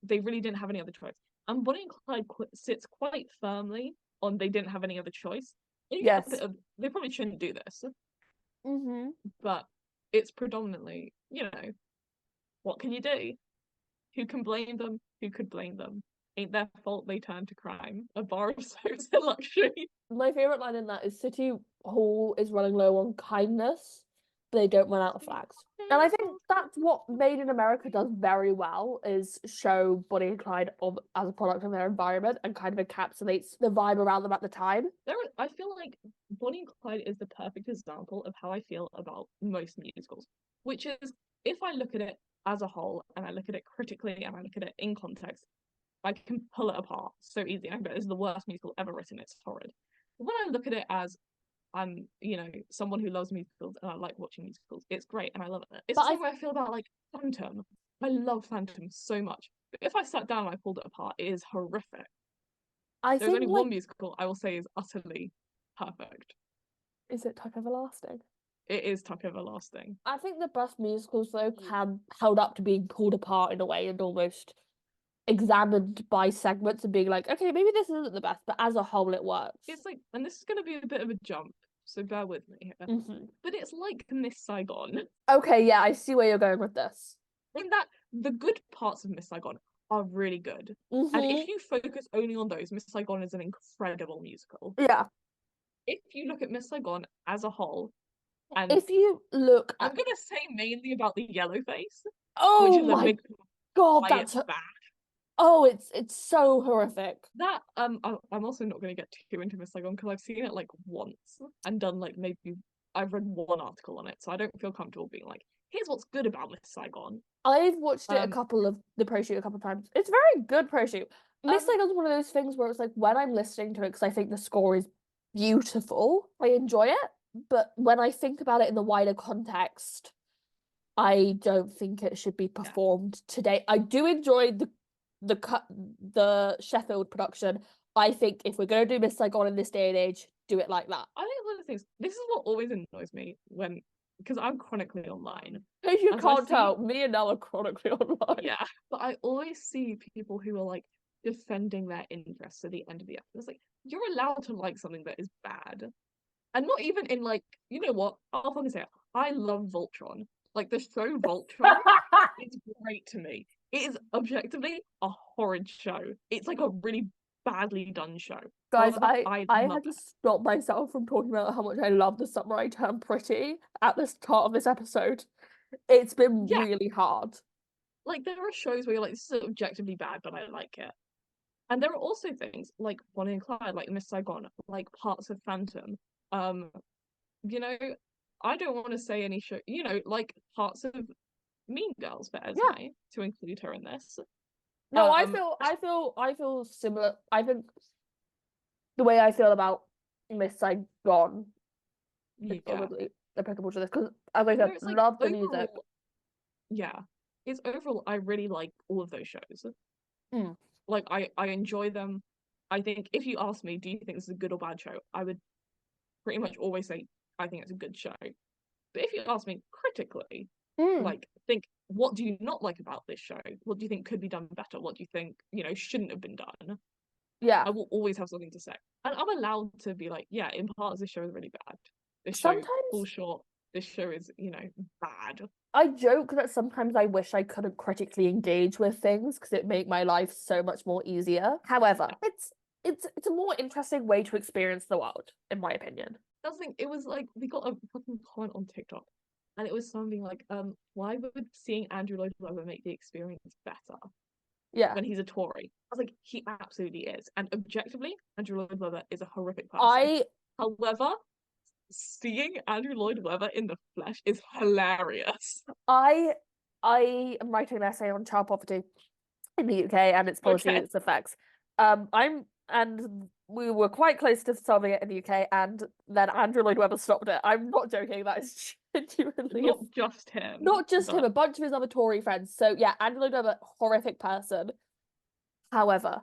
they really didn't have any other choice. And Bonnie and Clyde sits quite firmly on they didn't have any other choice. Yes. They probably shouldn't do this. Mm-hmm. But it's predominantly, what can you do? Who can blame them? Who could blame them? Ain't their fault they turned to crime. A bar of soap's a luxury. My favourite line in that is City Hall is running low on kindness. they don't run out of flags. And I think that's what Made in America does very well, is show Bonnie and Clyde as a product of their environment and kind of encapsulates the vibe around them at the time. I feel like Bonnie and Clyde is the perfect example of how I feel about most musicals, which is if I look at it as a whole and I look at it critically and I look at it in context, I can pull it apart so easily. I bet it's the worst musical ever written. It's horrid. But when I look at it as I'm, someone who loves musicals and I like watching musicals, it's great and I love it. It's the same way I feel about like Phantom. I love Phantom so much. But if I sat down and I pulled it apart, it is horrific. There's only one musical I will say is utterly perfect. Is it Tuck Everlasting? It is Tuck Everlasting. I think the best musicals though have held up to being pulled apart in a way and almost examined by segments and being like, okay, maybe this isn't the best, but as a whole it works. It's like, and this is going to be a bit of a jump, so bear with me here. But it's like Miss Saigon. Okay, yeah, I see where you're going with this. In that the good parts of Miss Saigon are really good. And if you focus only on those, Miss Saigon is an incredible musical. Yeah. If you look at Miss Saigon as a whole, and if you look I'm gonna say mainly about the yellow face. Oh which is my a big god, that's bad. Oh, it's so horrific. That I'm also not gonna get too into Miss Saigon because I've seen it like once and done like maybe I've read one article on it, so I don't feel comfortable being like, here's what's good about Miss Saigon. I've watched it the pro-shoot a couple of times. It's very good pro-shoot. Miss Saigon's one of those things where it's like when I'm listening to it because I think the score is beautiful, I enjoy it. But when I think about it in the wider context, I don't think it should be performed today. I do enjoy the Sheffield production. I think if we're gonna do Miss Saigon in this day and age, do it like that. I think one of the things, this is what always annoys me because I'm chronically online. As you can't tell, me and Nell are chronically online. Yeah, but I always see people who are like defending their interests at the end of the episode. It's like, you're allowed to like something that is bad. And not even in like, you know what? I'll fucking say it. I love Voltron. Like the show Voltron is great to me. It is objectively a horrid show. It's like a really badly done show. Guys, I had to stop myself from talking about how much I love The Summer I Turned Pretty at the start of this episode. It's been really hard. Like there are shows where you're like, this is objectively bad, but I like it. And there are also things like Bonnie and Clyde, like Miss Saigon, like parts of Phantom. I don't want to say any show, like parts of Mean Girls for Esme to include her in this. No, I feel similar. I think the way I feel about Miss Saigon is probably applicable to this because, as I said, like, love the music. Yeah, it's overall I really like all of those shows. Like I enjoy them. I think if you ask me, do you think this is a good or bad show? I would pretty much always say I think it's a good show. But if you ask me critically, like think, what do you not like about this show? What do you think could be done better? What do you think, shouldn't have been done? Yeah. I will always have something to say. And I'm allowed to be like, yeah, in parts this show is really bad. This show falls short. This show is, bad. I joke that sometimes I wish I couldn't critically engage with things because it'd make my life so much more easier. However, it's a more interesting way to experience the world, in my opinion. That's the thing. It was like we got a fucking comment on TikTok, and it was something like, why would seeing Andrew Lloyd Webber make the experience better? Yeah. When he's a Tory. I was like, he absolutely is. And objectively, Andrew Lloyd Webber is a horrific person. However, seeing Andrew Lloyd Webber in the flesh is hilarious. I am writing an essay on child poverty in the UK and its policy and its effects. We were quite close to solving it in the UK, and then Andrew Lloyd Webber stopped it. I'm not joking. That is genuinely not just him. Not just him. A bunch of his other Tory friends. So yeah, Andrew Lloyd Webber, horrific person. However,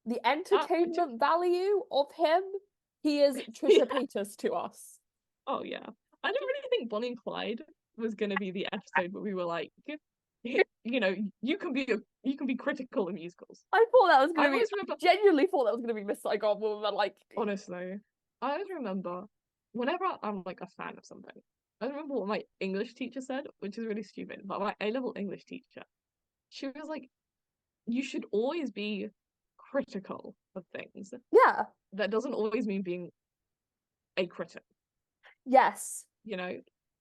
the entertainment value of him, he is Trisha Paytas to us. Oh yeah, I didn't really think Bonnie and Clyde was gonna be the episode, but we were like, you can be critical of musicals. I thought that was gonna genuinely thought that was gonna be Miss Saigon, but like honestly, I always remember whenever I'm like a fan of something, I remember what my English teacher said, which is really stupid, but my A-level English teacher, she was like, you should always be critical of things. Yeah. That doesn't always mean being a critic. Yes.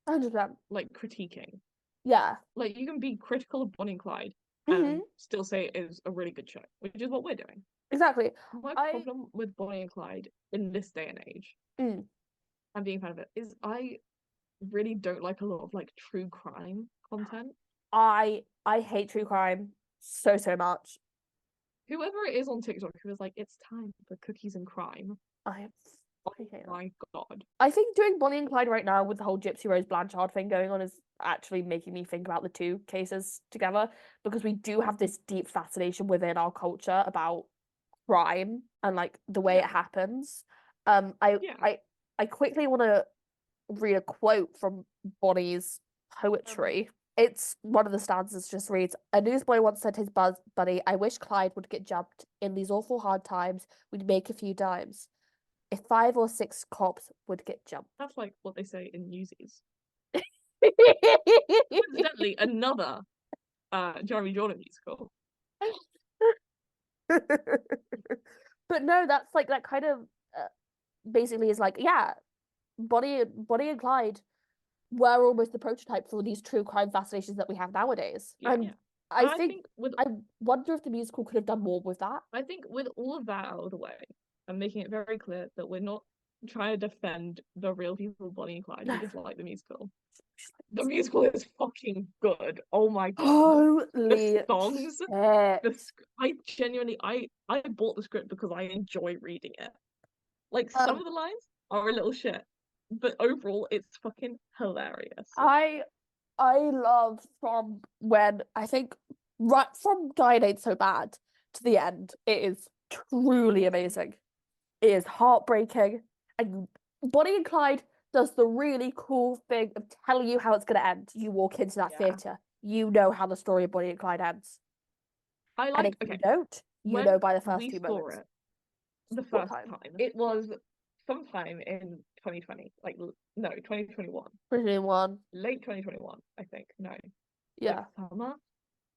100%. like critiquing. Yeah. Like you can be critical of Bonnie and Clyde hmm and still say it is a really good show, which is what we're doing. Exactly. My I problem with Bonnie and Clyde in this day and age, mm, and being a fan of it, is I really don't like a lot of like true crime content. I hate true crime so much. Whoever it is on TikTok who is like, it's time for cookies and crime. I Oh hate that. my god. I think doing Bonnie and Clyde right now with the whole Gypsy Rose Blanchard thing going on is actually making me think about the two cases together, because we do have this deep fascination within our culture about crime and like the way it happens. Um, I Yeah. I I quickly want to read a quote from Bonnie's poetry. It's one of the stanzas just reads, "A newsboy once said his buddy, I wish Clyde would get jumped. In these awful hard times, we'd make a few dimes. If 5 or 6 cops would get jumped." That's like what they say in Newsies. Coincidentally, another Jeremy Jordan musical. But no, that's like that kind of basically is like, yeah, Bonnie and Clyde were almost the prototype for these true crime fascinations that we have nowadays. Yeah. And I I think with I wonder if the musical could have done more with that. I think with all of that out of the way, I'm making it very clear that we're not trying to defend the real people, Bonnie and Clyde. We just like the musical. The musical is fucking good. Oh my god. Holy The songs, shit. I genuinely, I bought the script because I enjoy reading it. Like some of the lines are a little shit, but overall, it's fucking hilarious. I love from when I think right from Guide Ain't So Bad to the end, it is truly amazing. It is heartbreaking. And Bonnie and Clyde does the really cool thing of telling you how it's going to end. You walk into that theatre, you know how the story of Bonnie and Clyde ends. I And like, if okay, you don't, you when know by the first we two saw moments. it the What first time? time, it was sometime in 2020, like no, 2021, 2021. late 2021, I think. No, Yeah. summer.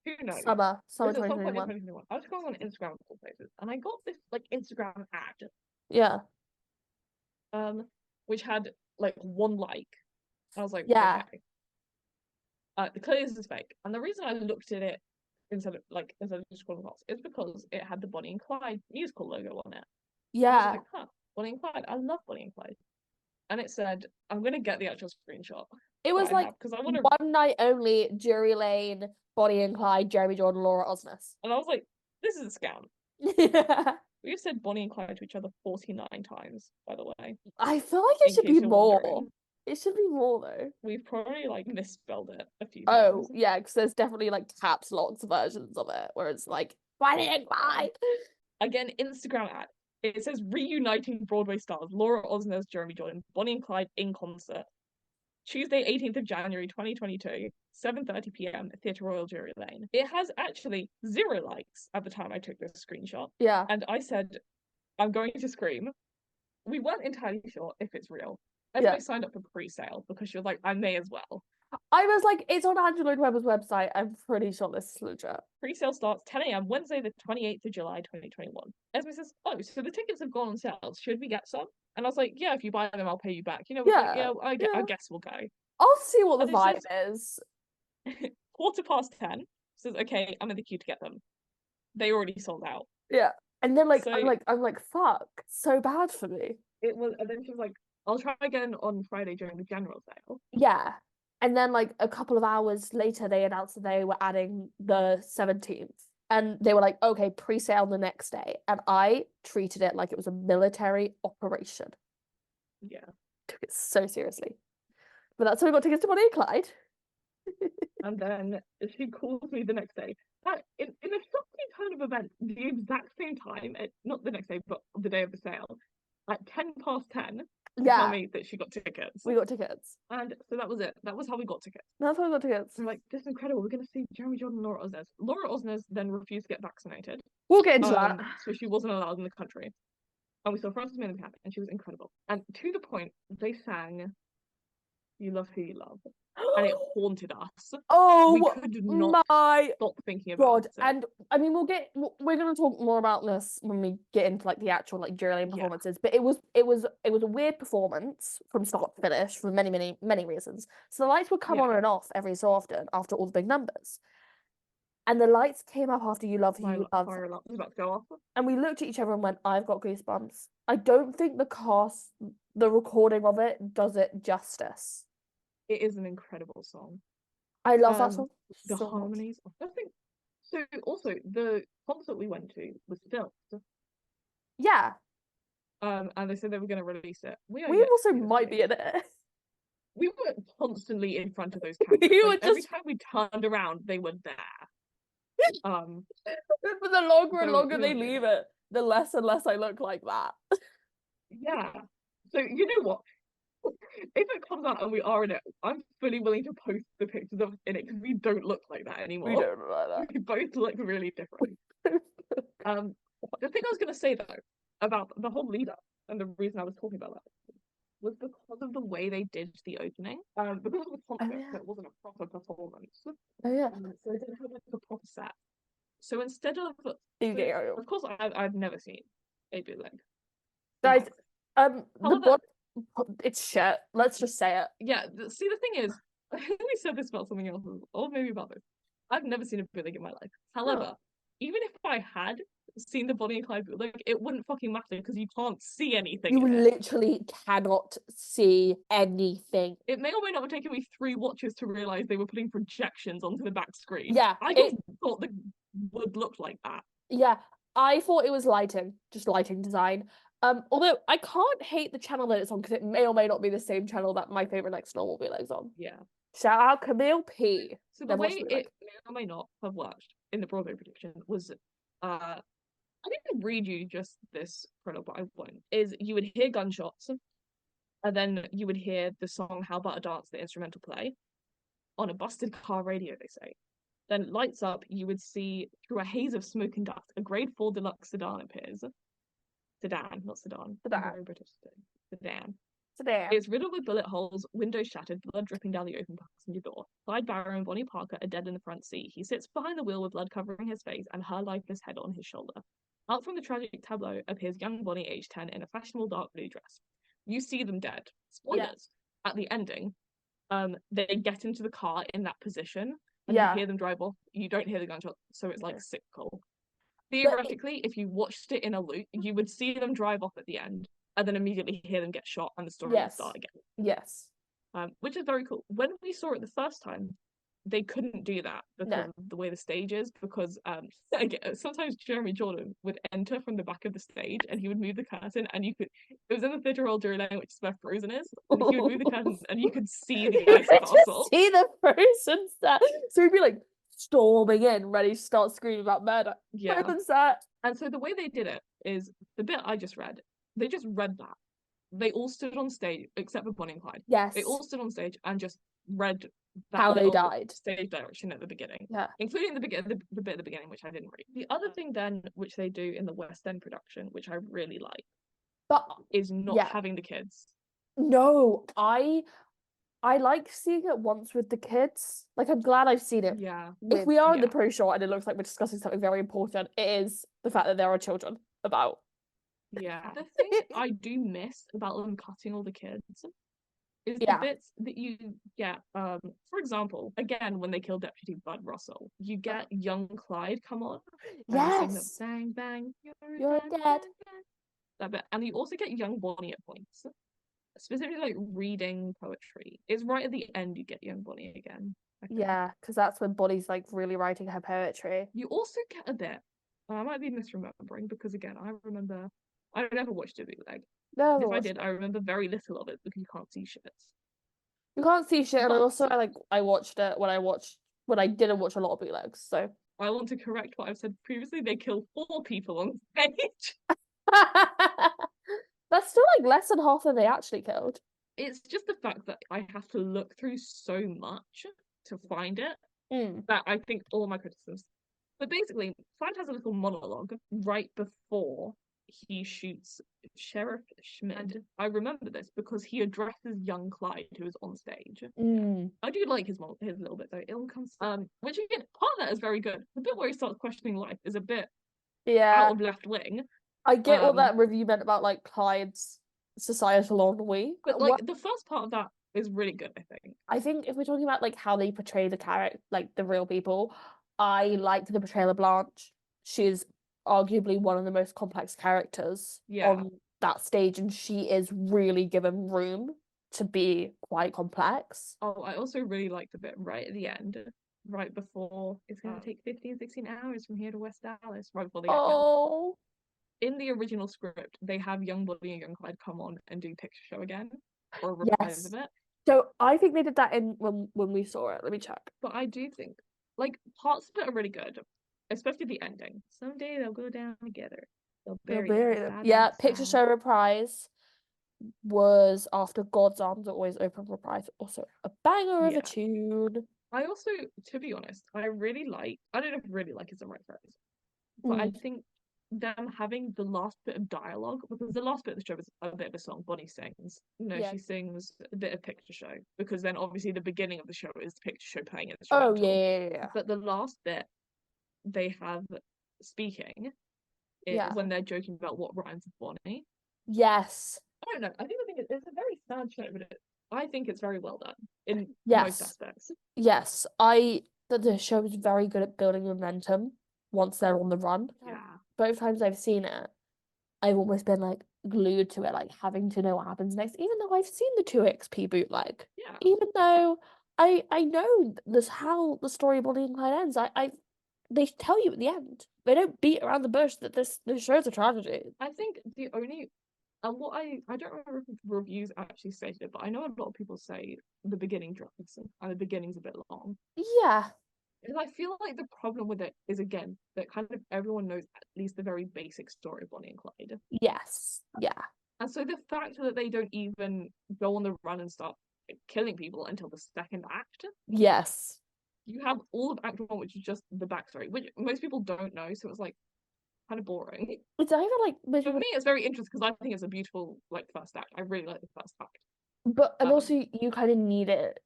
Who knows? Summer It was at some point in 2021. 2021. I was scrolling on Instagram of all places, and I got this like Instagram ad, Yeah. which had like one like. I was like, Yeah. okay. Clearly this is fake. And the reason I looked at it instead of just scrolling across is because it had the Bonnie and Clyde musical logo on it. And I was Yeah. like, huh, Bonnie and Clyde. I love Bonnie and Clyde. And it said, I'm gonna get the actual screenshot It was that I like have because I want to. one night only, Drury Lane, Bonnie and Clyde, Jeremy Jordan, Laura Osnes. And I was like, this is a scam. Yeah. We've said Bonnie and Clyde to each other 49 times, by the way. I feel like it In should case be you're more. wondering. It should be more though. We've probably like misspelled it a few Oh, times. yeah, because there's definitely like caps locks versions of it where it's like Bonnie and Clyde. Again, Instagram ad. It says reuniting Broadway stars Laura Osnes, Jeremy Jordan, Bonnie and Clyde in concert. Tuesday, 18th of January 2022, 7:30 p.m. at Theatre Royal Drury Lane. It has actually 0 likes at the time I took this screenshot. Yeah. And I said, I'm going to scream. We weren't entirely sure if it's real. Yeah. I signed up for pre-sale because she was like, I may as well. I was like, it's on Angela Weber's website. I'm pretty sure this is legit. Pre-sale starts 10 a.m. Wednesday, the 28th of July, 2021. Esme says, oh, so the tickets have gone on sale. Should we get some? And I was like, yeah, if you buy them, I'll pay you back. You know, Yeah. like, yeah, I guess we'll go. I'll see what the And it vibe says- is. 10:15 says, okay, I'm in the queue to get them. They already sold out. Yeah. And then like So- I'm like, fuck, so bad for me. It was, and then she was like, I'll try again on Friday during the general sale. Yeah. And then like a couple of hours later they announced that they were adding the 17th. And they were like, okay, pre-sale the next day. And I treated it like it was a military operation. Yeah. Took it so seriously. But that's how we got tickets to Bonnie and Clyde. And then she calls me the next day. In a shocking turn of events, the exact same time, not the next day, but the day of the sale, at 10:10, to tell me that she got tickets. We got tickets. And so that was it. That was how we got tickets. That's how we got tickets. So like, this is incredible. We're going to see Jeremy Jordan and Laura Osnes. Laura Osnes then refused to get vaccinated. We'll get into that. So she wasn't allowed in the country. And we saw Frances McDormand, and she was incredible. And to the point, they sang You Love Who You Love. and it haunted us. We Oh could not my stop thinking God. about it. And I mean, we're gonna talk more about this when we get into like the actual like Julian Yeah. performances. But it was a weird performance from start to finish for many, many, many reasons. So the lights would come Yeah. on and off every so often after all the big numbers. And the lights came up after You Love Who My You Love. fire alarm was about to go off. And we looked at each other and went, I've got goosebumps. I don't think the recording of it does it justice. It is an incredible song. I love that song The so much. harmonies. I think so. Also, the concert we went to was filmed. Yeah. And they said they were going to release it. We also might be in it. We were constantly in front of those cameras. We were Like, every just time we turned around, they were there. But the longer and so longer we they were doing leave it. it, the less and less I look like that. Yeah. So you know what? If it comes out and we are in it, I'm fully willing to post the pictures of in it because we don't look like that anymore. We don't look like We both look really different. that. The thing I was going to say though about the whole lead up and the reason I was talking about that was because of the way they did the opening. Because it was a concert, so it wasn't a proper performance. Oh yeah. So they didn't have like a proper set. So instead of, Of course, I've never seen a bootleg. Guys, However, it's shit. Let's just say it. Yeah. See, the thing is, I think we said this about something else, or maybe about this. I've never seen a bootleg in my life. However, even if I had seen the Bonnie and Clyde bootleg, it wouldn't fucking matter because you can't see anything. You literally cannot see anything. It may or may not have taken me 3 watches to realize they were putting projections onto the back screen. Yeah, I just thought the would look like that. Yeah, I thought it was lighting, just lighting design. Although I can't hate the channel that it's on because it may or may not be the same channel that My Favorite Next Normal Bootleg's on. Yeah. Shout out Camille P. So the way it may or may not have worked in the Broadway production was, I didn't read you just this prologue, but I won't. Is you would hear gunshots, and then you would hear the song "How About a Dance," the instrumental play, on a busted car radio. They say. Then lights up, you would see through a haze of smoke and dust, a grade 4 deluxe sedan appears. Sedan, not sedan. Very British. Sedan. It's riddled with bullet holes, windows shattered, blood dripping down the open passenger door. Clyde Barrow and Bonnie Parker are dead in the front seat. He sits behind the wheel with blood covering his face and her lifeless head on his shoulder. Out from the tragic tableau appears young Bonnie, aged 10, in a fashionable dark blue dress. You see them dead. Spoilers. Yeah. At the ending, they get into the car in that position, and you hear them drive off. You don't hear the gunshot, so it's like cyclical. Theoretically, if you watched it in a loop, you would see them drive off at the end, and then immediately hear them get shot, and the story would start again. Yes. Which is very cool. When we saw it the first time, they couldn't do that because of the way the stage is. Because sometimes Jeremy Jordan would enter from the back of the stage, and he would move the curtain, and you could. It was in the Theatre Royal Drury Lane, which is where Frozen is. And he would move the curtain, and you could see the ice castle. See the Frozen set. So he'd be like storming in, ready to start screaming about murder. Yeah. Frozen set. And so the way they did it is the bit I just read. They just read that. They all stood on stage, except for Bonnie and Clyde. Yes. They all stood on stage and just read that how they died. Stage direction at the beginning. Yeah. Including the bit at the beginning, which I didn't read. The other thing then, which they do in the West End production, which I really like, is not having the kids. No, I like seeing it once with the kids. Like, I'm glad I've seen it. Yeah. If we are in the pro-show and it looks like we're discussing something very important, it is the fact that there are children about. Yeah. The thing I do miss about them cutting all the kids is the bits that you get. For example, again, when they kill Deputy Bud Russell, you get young Clyde come on. Yes. Bang, bang, you're dead. That bit. And you also get young Bonnie at points. Specifically, like reading poetry. It's right at the end you get young Bonnie again. Yeah, because that's when Bonnie's like really writing her poetry. You also get a bit. I might be misremembering because again, I never watched it bootleg. No, if I did, I remember very little of it because you can't see shit. You can't see shit, and also I watched it when I didn't watch a lot of bootlegs. So I want to correct what I've said previously. They kill 4 people on stage. That's still like less than half than they actually killed. It's just the fact that I have to look through so much to find it that I think all my criticisms. But basically, Clyde has a little monologue right before he shoots Sheriff Schmidt. I remember this because he addresses young Clyde, who is on stage. I do like his little bit though. It all comes which again, part of that is very good. The bit where he starts questioning life is a bit out of left wing. I get what that review meant about like Clyde's societal ennui. But like the first part of that is really good, I think. I think if we're talking about like how they portray the character, like the real people, I liked the portrayal of Blanche. She's arguably one of the most complex characters on that stage, and she is really given room to be quite complex. Oh, I also really liked the bit right at the end, right before it's going to take 15, 16 hours from here to West Dallas, right before they get killed. In the original script, they have young Bonnie and young Clyde come on and do picture show again, or reprise of it. So I think they did that in when we saw it. Let me check. But I do think like parts of it are really good, especially the ending. Someday they'll go down together. They'll bury them. Yeah, picture show reprise was after God's Arms Are Always Open reprise. Also a banger of a tune. I also, to be honest, I don't know if really like is the right phrase, but I think them having the last bit of dialogue, because the last bit of the show is a bit of a song. Bonnie sings. She sings a bit of picture show, because then obviously the beginning of the show is the picture show playing instrumental. Yeah. But the last bit, they have speaking when they're joking about what rhymes with Bonnie. Yes. I don't know. I think it's a very sad show, but I think it's very well done in most aspects. Yes, the show is very good at building momentum once they're on the run. Yeah. Both times I've seen it, I've almost been like glued to it, like having to know what happens next, even though I've seen the 2XP bootleg. Yeah. Even though I know this how the story of Bonnie and Clyde ends. They tell you at the end. They don't beat around the bush that this show's a tragedy. I think the only what I don't remember if reviews actually stated it, but I know a lot of people say the beginning drags and the beginning's a bit long. Yeah. And I feel like the problem with it is, again, that kind of everyone knows at least the very basic story of Bonnie and Clyde. Yes. Yeah. And so the fact that they don't even go on the run and start killing people until the second act. Yes. You have all of Act 1, which is just the backstory, which most people don't know, so it's like kind of boring. It's not even like for me, it's very interesting because I think it's a beautiful like first act. I really like the first act. But also you kind of need it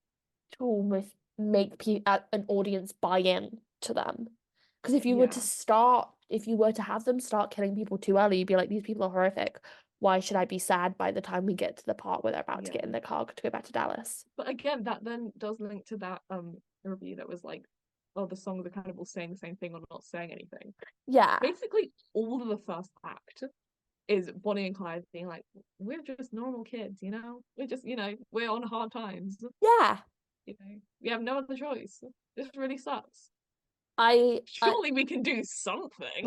to almost make an audience buy in to them. Because if you were to have them start killing people too early, you'd be like, these people are horrific. Why should I be sad by the time we get to the part where they're about to get in their car to go back to Dallas? But again, that then does link to that review that was like, oh, the songs are kind of all saying the same thing or not saying anything. Yeah. Basically, all of the first act is Bonnie and Clyde being like, we're just normal kids, you know? We're just, we're on hard times. Yeah. We have no other choice. This really sucks. Surely we can do something.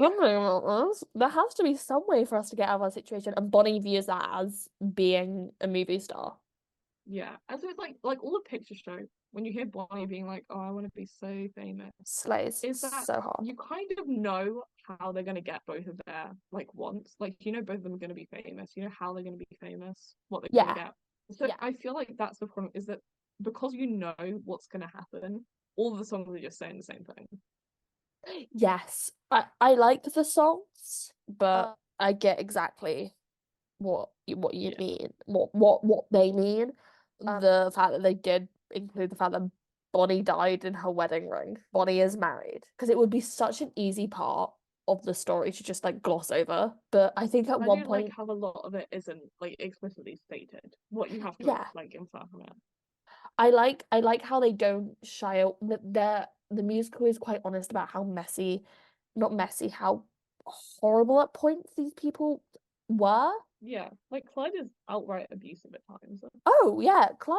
There has to be some way for us to get out of our situation, and Bonnie views that as being a movie star. Yeah, and so it's like all the picture show. When you hear Bonnie being like, "Oh, I want to be so famous," slays. Is that so hard? You kind of know how they're gonna get both of their wants. Like both of them are gonna be famous. You know how they're gonna be famous. What they're gonna get. So I feel like that's the problem. Is that because you know what's gonna happen, all the songs are just saying the same thing. Yes, I like the songs, but I get exactly what you mean, what they mean. The fact that they did include the fact that Bonnie died in her wedding ring. Bonnie is married, because it would be such an easy part of the story to just gloss over. But I think at one point, like how a lot of it isn't explicitly stated. What you have to infer from it. I like how they don't shy out. The musical is quite honest about how how horrible at points these people were. Yeah, like Clyde is outright abusive at times. Oh yeah, Clyde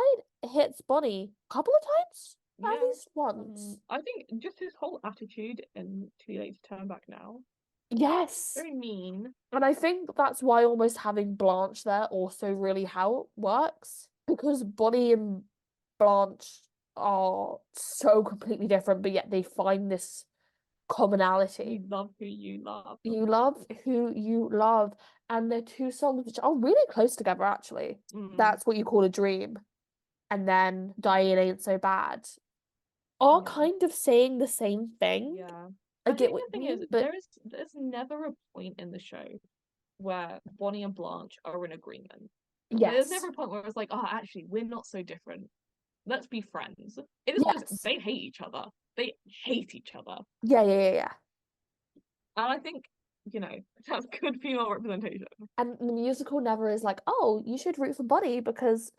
hits Bonnie a couple of times, at least once. I think just his whole attitude in Too Late to Turn Back Now. Yes. Very mean. And I think that's why almost having Blanche there also really how it works, because Bonnie and Blanche are so completely different, but yet they find this commonality. You love who you love. You love who you love. And they're two songs which are really close together, actually. That's What You Call a Dream. And then Dying Ain't So Bad. Are kind of saying the same thing. Yeah. I get what the thing is, but there's never a point in the show where Bonnie and Blanche are in agreement. Yes. There's never a point where it's like, oh, actually, we're not so different. Let's be friends. It is always, Yes. they hate each other. They hate each other. Yeah. And I think, that's good female representation. And the musical never is like, oh, you should root for Bonnie because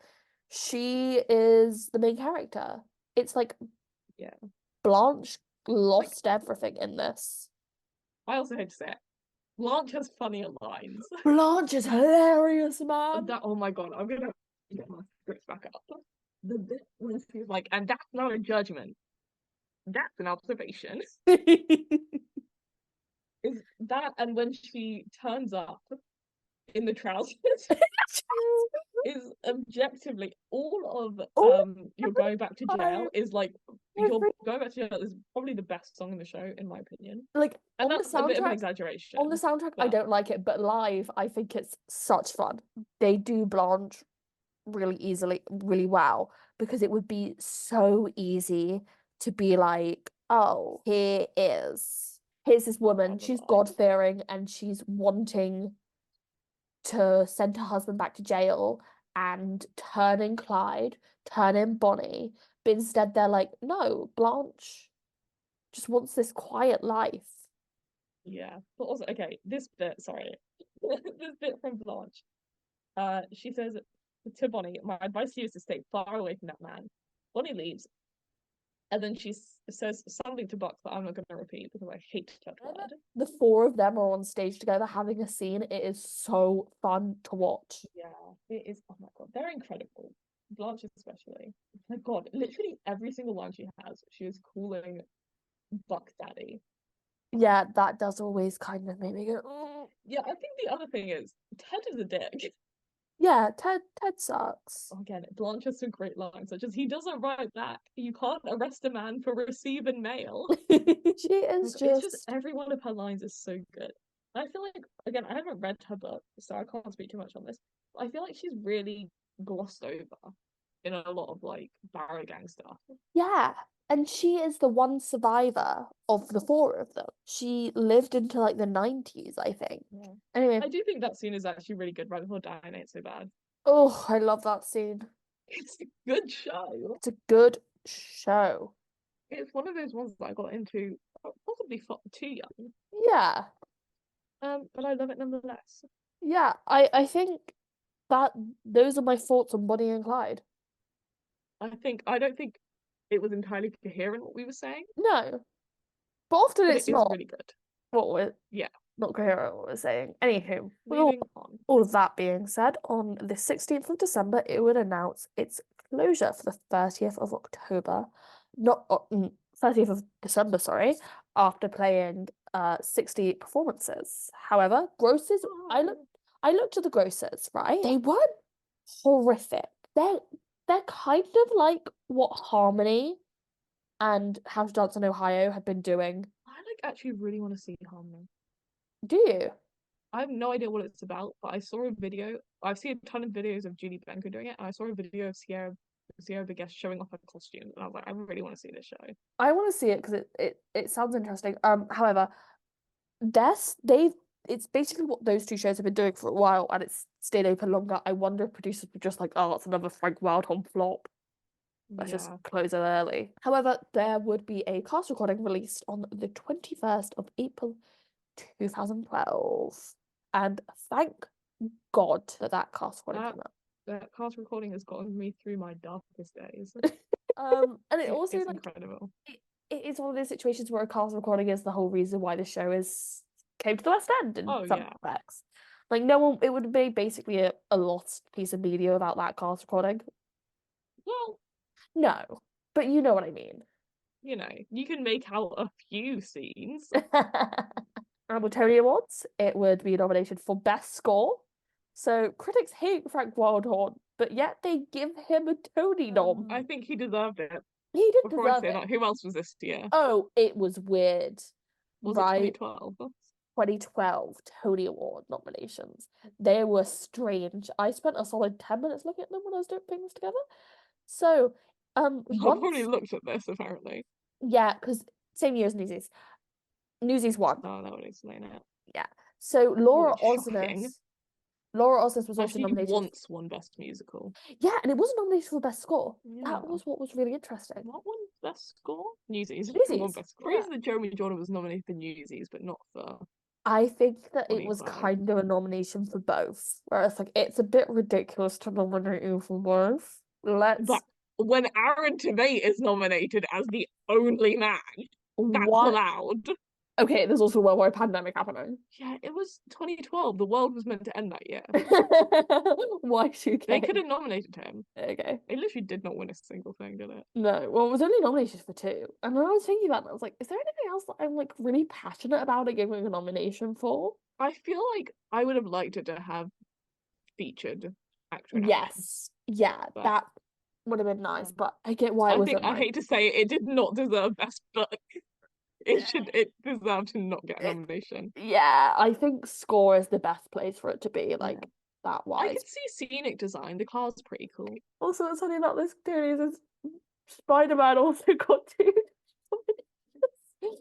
she is the main character. It's like, Yeah. Blanche lost everything in this. I also hate to say it. Blanche has funnier lines. Blanche is hilarious, man. Oh my god, I'm gonna get my scripts back up. The bit when she's like, and that's not a judgment, that's an observation. Is that, and when she turns up in the trousers is objectively all of You're Going Back to Jail is like You're Going Back to Jail is probably the best song in the show in my opinion. Like and on the that's a bit of an soundtrack, exaggeration. on the soundtrack, I but don't like it, but live, I think it's such fun. They do Blanche really easily, really well, because it would be so easy to be like, oh, here's this woman, she's God-fearing and she's wanting to send her husband back to jail and turn in Clyde, turn in Bonnie, but instead they're like, no, Blanche just wants this quiet life. Yeah, but also, okay, this bit, sorry, this bit from Blanche. She says to Bonnie, my advice to you is to stay far away from that man. Bonnie leaves, and then she says something to Buck that I'm not going to repeat because I hate that word. The four of them are on stage together having a scene. It is so fun to watch. Yeah, it is. Oh my god, they're incredible. Blanche especially. Oh my god, literally every single line she has, she is calling Buck Daddy. Yeah, that does always kind of make me go, oh. Yeah, I think the other thing is Ted is a dick. Yeah, Ted sucks. Again, Blanche has some great lines, such as he doesn't write back. You can't arrest a man for receiving mail. She is It's just every one of her lines is so good. I feel like, again, I haven't read her book, so I can't speak too much on this. But I feel like she's really glossed over in a lot of like Barrow Gang stuff. Yeah, and she is the one survivor of the four of them. She lived into like the 90s, I think. Yeah. Anyway, I do think that scene is actually really good right before Diane Ain't So Bad. oh, I love that scene. It's a good show. It's a good show. It's one of those ones that I got into possibly too young. Yeah. But I love it nonetheless. Yeah, I think that those are my thoughts on Bonnie and Clyde. I don't think it was entirely coherent what we were saying. No. But often But it's it is not really good. what we're Yeah. not coherent what we're saying. Anywho, Moving on. all of that being said, on the 16th of December, it would announce its closure for the 30th of October. Not 30th of December, sorry, after playing 60 performances. However, grosses, I looked at the grosses, right? They weren't horrific. They're kind of like what Harmony and How to Dance in Ohio had been doing. I actually really want to see Harmony. Do you? I have no idea what it's about, but I saw a video. I've seen a ton of videos of Julie Benko doing it, and I saw a video of Sierra Bigues showing off her costumes, and I was like, I really want to see this show. I want to see it because it sounds interesting. However, it's basically what those two shows have been doing for a while, and it's stayed open longer. I wonder if producers were just like, oh, it's another Frank Wildhorn flop. Let's just close it early. However, there would be a cast recording released on the 21st of April 2012. And thank God that cast recording came out. That cast recording has gotten me through my darkest days. And it also is like incredible. It is one of those situations where a cast recording is the whole reason why the show came to the West End in some respects. Like no one, it would be basically a lost piece of media without that cast recording. Well, no, but you know what I mean. You can make out a few scenes. And with Tony Awards, it would be a nomination for Best Score. So critics hate Frank Wildhorn, but yet they give him a Tony nom. I think he deserved it. He did Before deserve I say it. that, who else was this year? Oh, it was weird. Was it 2012? 2012 Tony Award nominations. They were strange. I spent a solid 10 minutes looking at them when I was putting this together. So, I've already looked at this apparently. Yeah, because same year as Newsies. Newsies won. Oh, that would explain it. Yeah. So Laura Shocking. Osnes. Laura Osnes was also Actually, nominated. once won Best Musical. Yeah, and it wasn't nominated for Best Score. Yeah. That was what was really interesting. What won Best Score? Newsies. Newsies, Best. yeah. Crazy that Jeremy Jordan was nominated for Newsies, but not for. I think that it Bonnie was Clyde. kind of a nomination for both. Whereas like it's a bit ridiculous to nominate you for both. But when Aaron Tveit is nominated as the only man, that's What? allowed. Okay, there's also a worldwide pandemic happening. Yeah, it was 2012. The world was meant to end that year. Y2K. They could have nominated him. Okay. It literally did not win a single thing, did it? No, well, it was only nominated for 2. And then I was thinking about it, I was like, is there anything else that I'm like really passionate about it giving a nomination for? I feel like I would have liked it to have featured actor and actress. Yes. Yeah, But that would have been nice, but I get why it I was think I hate to say it did not deserve Best Book. It deserved to not get a nomination. Yeah, I think score is the best place for it to be, like that I wise. could see scenic design. The car's pretty cool. Also, what's funny about this series is Spider-Man also got 2.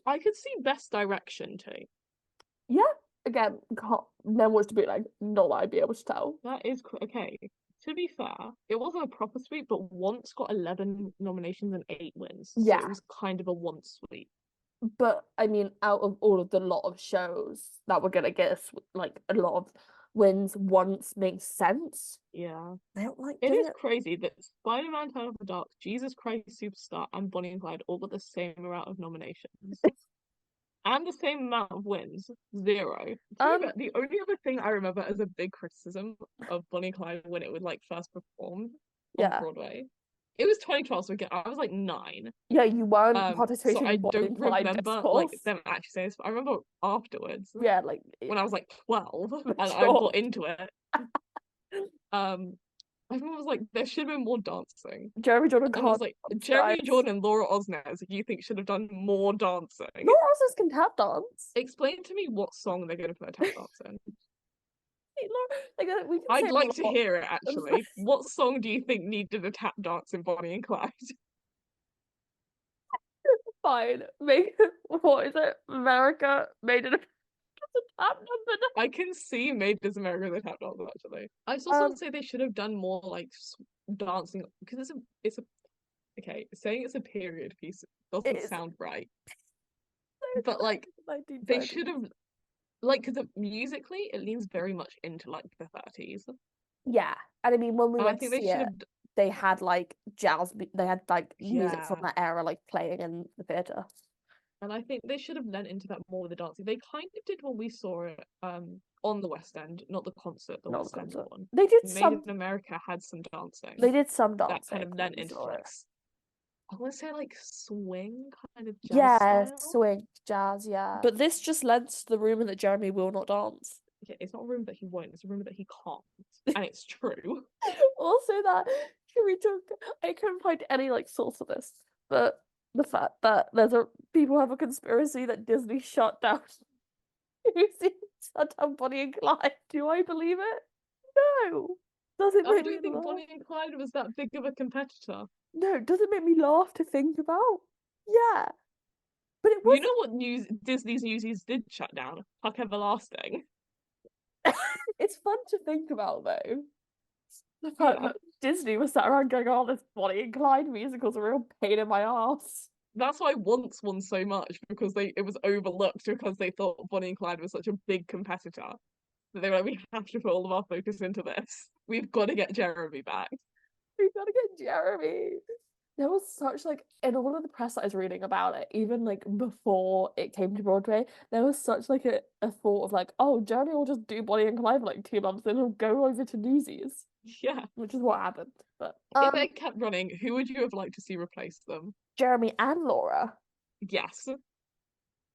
I could see best direction too. Yeah, again, can't never watched the bootleg. Not that I'd be able to tell. That is okay. To be fair, it wasn't a proper sweep, but Once got 11 nominations and 8 wins. So Yeah. it was kind of a Once sweep. But I mean, out of all of the lot of shows that we're gonna get like a lot of wins, Once makes sense. Yeah. I don't like It is it. crazy that Spider-Man Turn of the Dark, Jesus Christ Superstar, and Bonnie and Clyde all got the same amount of nominations. And the same amount of wins, 0. The only other thing I remember as a big criticism of Bonnie and Clyde when it was like first performed on Broadway, it was 2012, so I was like 9. Yeah, you weren't So participating I in Bonnie don't and Clyde remember discourse. like them actually saying this, but I remember afterwards. Yeah, like when I was like 12 and I sure. got into it. Everyone was like, there should have been more dancing. Jeremy Jordan And I was can't like, dance, Jeremy guys. Jordan and Laura Osnes, you think should have done more dancing. Laura Osnes can tap dance. Explain to me what song they're going to put a tap dance in. I'd like to hear it, actually. What song do you think needed a tap dance in Bonnie and Clyde? Fine. Make what is it? America made it a tap number. I can see Made in America the tap dance, actually. I also say they should have done more like dancing because it's a okay, saying it's a period piece doesn't sound right. But like they should have like because musically it leans very much into like the 30s. Yeah, and I mean when we went to see it, they had like jazz. They had like music from that era like playing in the theater. And I think they should have lent into that more with the dancing. They kind of did when we saw it on the West End, not the concert, the West End one. They did Made in America had some dancing. They did some dancing. That kind of lent into like I want to say like swing kind of jazz style. Swing, jazz, yeah. But this just lends to the rumor that Jeremy will not dance. Yeah, it's not a rumor that he won't, it's a rumor that he can't. And it's true. Also that I couldn't find any like source of this, but the fact that people have a conspiracy that Disney shut down Bonnie and Clyde. Do I believe it? No. Does it make me think Bonnie and Clyde was that big of a competitor? No, does it make me laugh to think about? Yeah. But it was. You know what Disney's Newsies did shut down? Puck Everlasting. It's fun to think about though. The fact that Disney was sat around going, "Oh, this Bonnie and Clyde musical's a real pain in my ass." That's why Once won so much because it was overlooked because they thought Bonnie and Clyde was such a big competitor. That they were like, we have to put all of our focus into this. We've got to get Jeremy back. We've got to get Jeremy. There was such like in all of the press that I was reading about it, even like before it came to Broadway, there was such like a thought of like, oh, Jeremy will just do Bonnie and Clyde for like 2 months, then he'll go over to Newsies. Yeah, which is what happened. But if it kept running, who would you have liked to see replace them? Jeremy and Laura. Yes.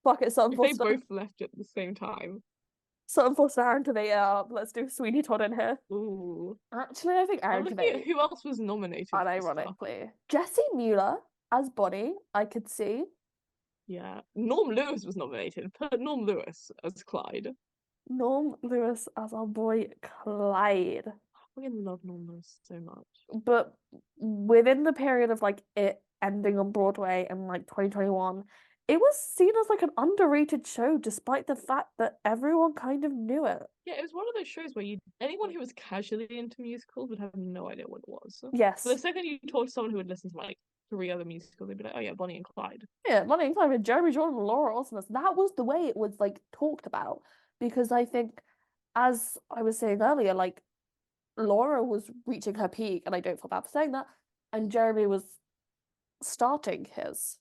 Fuck it, Sutton Foster. They both left at the same time. Sutton Foster, Aaron Tveit. Let's do Sweeney Todd in here. Ooh. Actually, I think Aaron Tveit. Who else was nominated? Unironically, Jessie Mueller as Bonnie. I could see. Yeah, Norm Lewis was nominated. Put Norm Lewis as Clyde. Norm Lewis as our boy Clyde. I fucking love Norm Lewis so much. But within the period of like it ending on Broadway in like 2021, it was seen as like an underrated show, despite the fact that everyone kind of knew it. Yeah, it was one of those shows where anyone who was casually into musicals would have no idea what it was. Yes. But the second you told someone who would listen to like 3 other musicals, they'd be like, "Oh yeah, Bonnie and Clyde." Yeah, Money and Clyde with Jeremy Jordan and Laura Osnes. That was the way it was like talked about. Because I think, as I was saying earlier, like Laura was reaching her peak, and I don't feel bad for saying that, and Jeremy was starting his,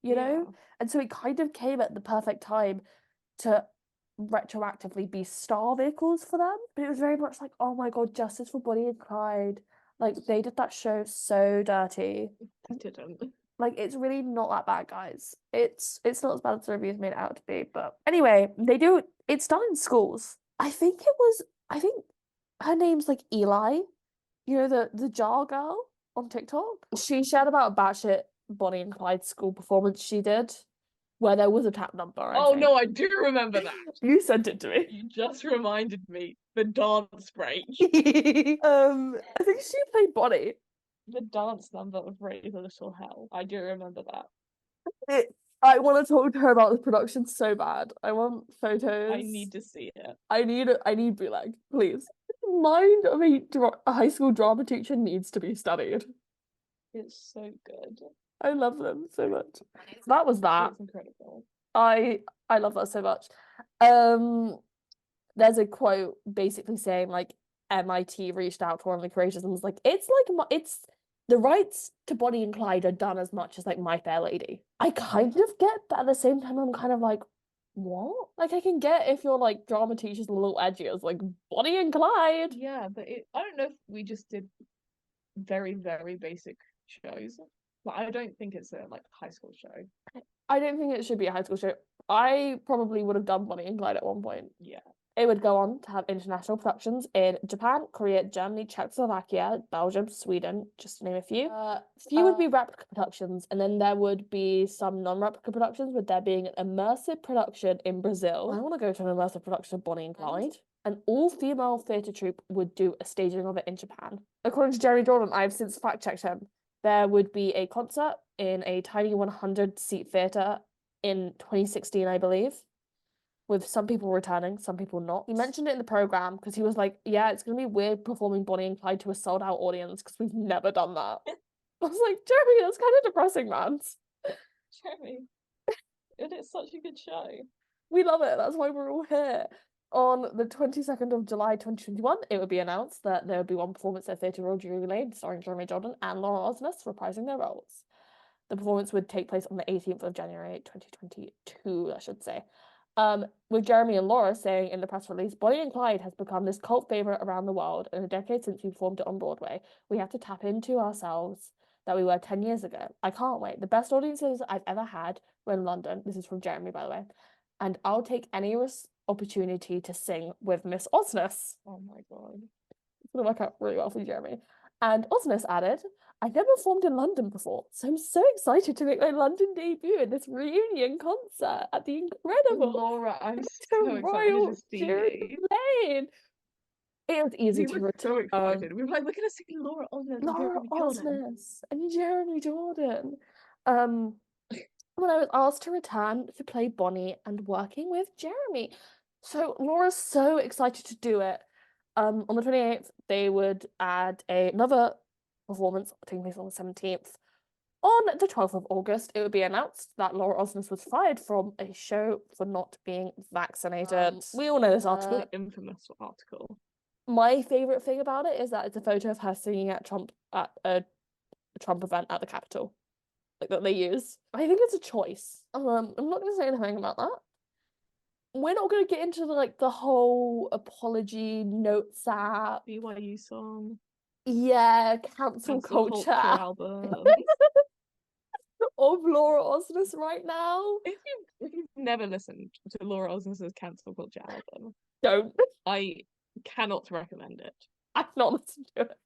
you know? Yeah. And so it kind of came at the perfect time to retroactively be star vehicles for them. But it was very much like, oh my God, justice for Bonnie and Clyde. Like they did that show so dirty. I didn't. Like it's really not that bad, guys. It's not as bad as the reviews made it out to be. But anyway, it's done in schools. I think her name's like Eli, you know, the jar girl on TikTok. She shared about a batshit Bonnie and Clyde school performance she did, where there was a tap number, I Oh think. no, I do remember that. You sent it to me. You just reminded me. The dance break. I think she played Bonnie. The dance number of Raise a Little Hell. I do remember that. I want to talk to her about the production so bad. I want photos. I need to see it. I need bootleg, please. Mind of a high school drama teacher needs to be studied. It's so good. I love them so much. So that was that. It's incredible. I love that so much. There's a quote basically saying like MIT reached out to one of the creators and was like, it's the rights to Bonnie and Clyde are done as much as like My Fair Lady. I kind of get, but at the same time I'm kind of like, what? Like I can get if your like drama teacher's a little edgy as like Bonnie and Clyde. Yeah, but I don't know if we just did very, very basic shows. But I don't think it's a like high school show. I don't think it should be a high school show. I probably would have done Bonnie and Clyde at one point. Yeah. It would go on to have international productions in Japan, Korea, Germany, Czechoslovakia, Belgium, Sweden, just to name a few. Few would be replica productions, and then there would be some non-replica productions, with there being an immersive production in Brazil. I want to go to an immersive production of Bonnie and Clyde. An all-female theatre troupe would do a staging of it in Japan. According to Jeremy Jordan, I've since fact-checked him, there would be a concert in a tiny 100-seat theatre in 2016, I believe, with some people returning, some people not. He mentioned it in the program because he was like, yeah, it's going to be weird performing Bonnie and Clyde to a sold-out audience because we've never done that. I was like, Jeremy, that's kind of depressing, man. Jeremy, it is such a good show. We love it. That's why we're all here. On the 22nd of July 2021, it would be announced that there would be one performance at Theatre Royal Drury Lane starring Jeremy Jordan and Laura Osnes reprising their roles. The performance would take place on the 18th of January 2022, I should say. With Jeremy and Laura saying in the press release, Bonnie and Clyde has become this cult favorite around the world. In a decade since we performed it on Broadway, we have to tap into ourselves that we were 10 years ago. I can't wait. The best audiences I've ever had were in London. This is from Jeremy, by the way. And I'll take any opportunity to sing with Miss Osnes. Oh my God. It's going to work out really well for Jeremy. And Osnes added, I've never performed in London before, so I'm so excited to make my London debut in this reunion concert at the incredible Laura, I'm so excited to see you. Lane. It was easy We to were so excited. We were like, we're gonna see Laura Osnes and Jeremy Jordan. When I was asked to return to play Bonnie and working with Jeremy. So Laura's so excited to do it. On the 28th, they would add another performance taking place on the 17th. On the 12th of August, it would be announced that Laura Osnes was fired from a show for not being vaccinated. We all know this article. Infamous article. My favourite thing about it is that it's a photo of her singing at a Trump event at the Capitol. Like that they use. I think it's a choice. I'm not gonna say anything about that. We're not gonna get into the whole apology notes app BYU song. Yeah, cancel culture album. of Laura Osnes right now. If you've never listened to Laura Osnes's cancel culture album, Don't. I cannot recommend it. I've not listened to it.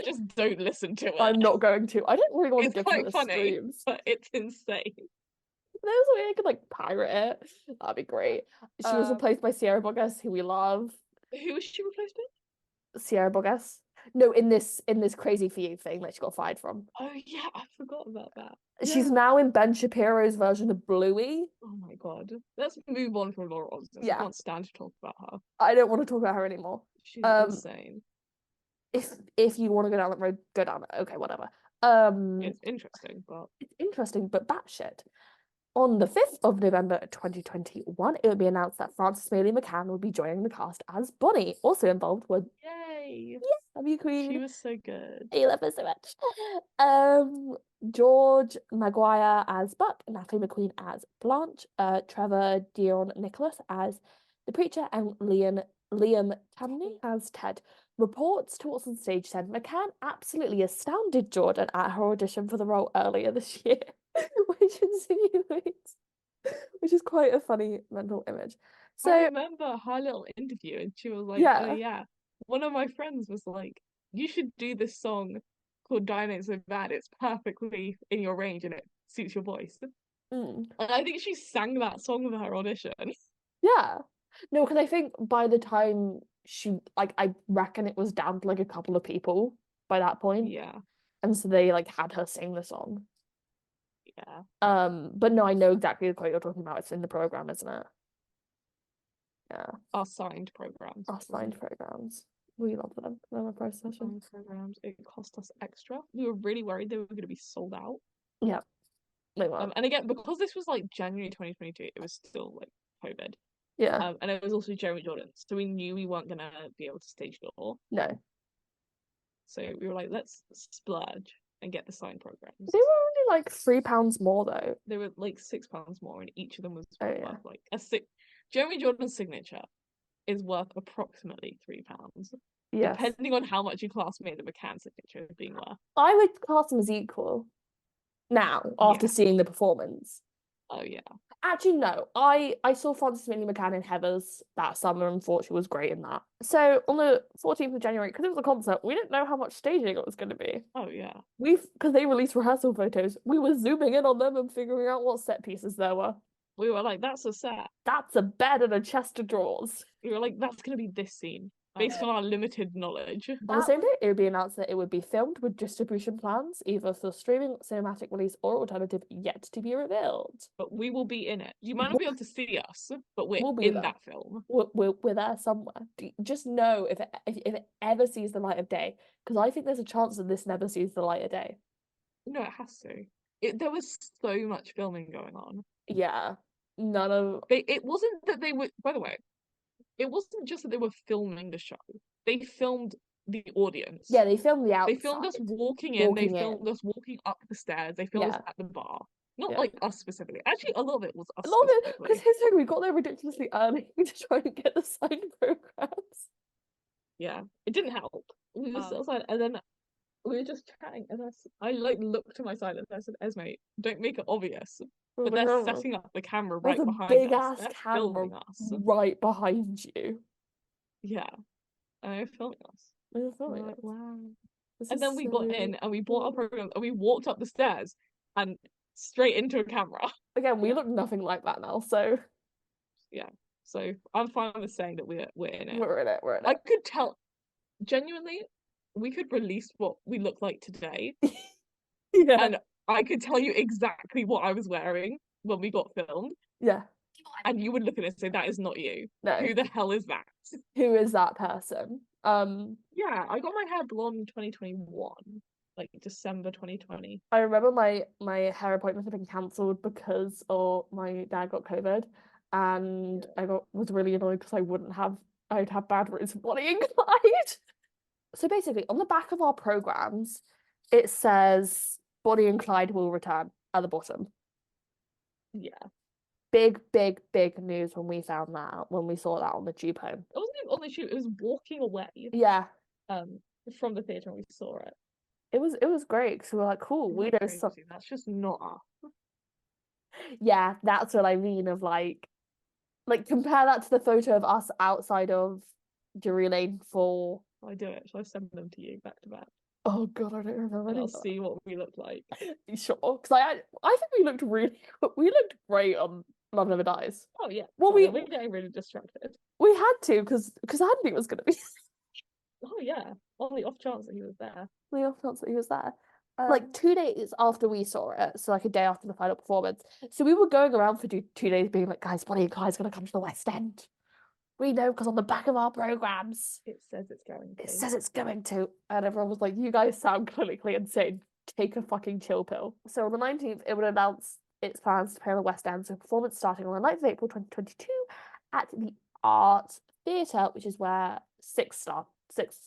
Just don't listen to it. I'm not going to. I don't really want to give quite it a funny, streams. but it's insane. There's a way I could pirate it. That'd be great. She was replaced by Sierra Bogas, who we love. Who was she replaced with? Sierra Bogas. No, in this Crazy For You thing that she got fired from. Oh yeah, I forgot about that. She's Yeah. now in Ben Shapiro's version of Bluey. Oh my God. Let's move on from Laura Osnes. I Yeah, can't stand to talk about her. I don't want to talk about her anymore. She's insane. If you want to go down that road, go down it. Okay, whatever. It's interesting, but It's interesting, but batshit. On the 5th of November 2021, it would be announced that Frances Mailey McCann would be joining the cast as Bonnie. Also involved were yay! love you, She Queen. was so good. I love her so much. George Maguire as Buck, Natalie McQueen as Blanche, Trevor Dion Nicholas as the preacher, and Liam Tamney as Ted. Reports to What's on Stage said McCann absolutely astounded Jordan at her audition for the role earlier this year, which is quite a funny mental image. So I remember her little interview, and she was like, yeah. "Oh yeah, one of my friends was like, you should do this song called Dynamite So Bad. It's perfectly in your range and it suits your voice." Mm. And I think she sang that song with her audition. Yeah. No, because I think by the time she I reckon it was down to like a couple of people by that point. Yeah, And so they like had her sing the song. yeah. But no, I know exactly the quote you're talking about. It's in the program, isn't it? Yeah. Our signed programs. Our signed programs. We love them. They're a pro session. Signed programs. It cost us extra. We were really worried they were going to be sold out. Yeah. They were. And again, because this was like January 2022, it was still like COVID. Yeah. And it was also Jeremy Jordan, so we knew we weren't gonna be able to stage door. No. So we were like, let's splurge and get the signed programs. They were only like £3 more though. They were like £6 more, and each of them was Oh, worth yeah. like Jeremy Jordan's signature is worth approximately £3. Yes. Depending on how much you class me the McCann signature as being worth. I would class them as equal now after Yeah. seeing the performance. Oh yeah. Actually, no. I saw Frances Mailey McCann in Heathers that summer and thought she was great in that. So on the 14th of January, because it was a concert, we didn't know how much staging it was going to be. Oh yeah. Because they released rehearsal photos, we were zooming in on them and figuring out what set pieces there were. We were like, that's a set. That's a bed and a chest of drawers. We were like, that's gonna be this scene. Based on our limited knowledge. On the same day, it would be announced that it would be filmed with distribution plans, either for streaming, cinematic release, or alternative yet to be revealed. But we will be in it. You might not be able to see us, but we're We'll be in there. that film. We're there somewhere. Just know if it ever sees the light of day, because I think there's a chance that this never sees the light of day. No, it has to. There was so much filming going on. Yeah, none of it wasn't that they were. By the way, it wasn't just that they were filming the show. They filmed the audience. Yeah, they filmed the outside. They filmed us walking in. They filmed us walking up the stairs. They filmed us at the bar. Not like us specifically. Actually, a lot of it was us. A lot of it, because here's the thing: we got there ridiculously early to try and get the signed programs. Yeah, it didn't help. We were outside, and then we were just chatting, and I like looked to my side and I said, "Esme, don't make it obvious." But they're setting up the camera right behind us. Big ass camera right behind you. Yeah, and they were filming us. They were filming us. Like, wow. And then we got in and we bought our programs and we walked up the stairs and straight into a camera. Again, we look nothing like that now, so yeah. So I'm fine with saying that we're in it. We're in it. I could tell, genuinely, we could release what we look like today. Yeah. And I could tell you exactly what I was wearing when we got filmed. Yeah. And you would look at it and say, that is not you. No. Who the hell is that? Who is that person? Yeah, I got my hair blonde in 2021. Like December 2020. I remember my hair appointment had been cancelled because my dad got COVID, and I was really annoyed because I'd have bad roots of Bonnie and Clyde. So basically, on the back of our programs, it says Bonnie and Clyde will return at the bottom. Yeah. Big news when we saw that on the tube home. It wasn't even on the tube, it was walking away. Yeah. From the theatre and we saw it. It was great because we were like, cool, we know something. That's just not us. Yeah, that's what I mean of like compare that to the photo of us outside of Drury Lane for. Shall I do it? Shall I send them to you back to back? Oh god, I don't remember. I'll see what we look like. Sure, because I think we looked great on Love Never Dies. Oh yeah. Well, we're getting really distracted. We had to because Andy was gonna be. Oh yeah, on the off chance that he was there. The off chance that he was there. Like 2 days after we saw it, so like a day after the final performance. So we were going around for 2 days being like, guys, Bonnie and Clyde's gonna come to the West End. We know because on the back of our programs, It says it's going it to. says it's going to. And everyone was like, you guys sound clinically insane. Take a fucking chill pill. So on the 19th, it would announce its plans to play on the West End. So performance starting on the 9th of April 2022 at the Art Theatre, which is where Six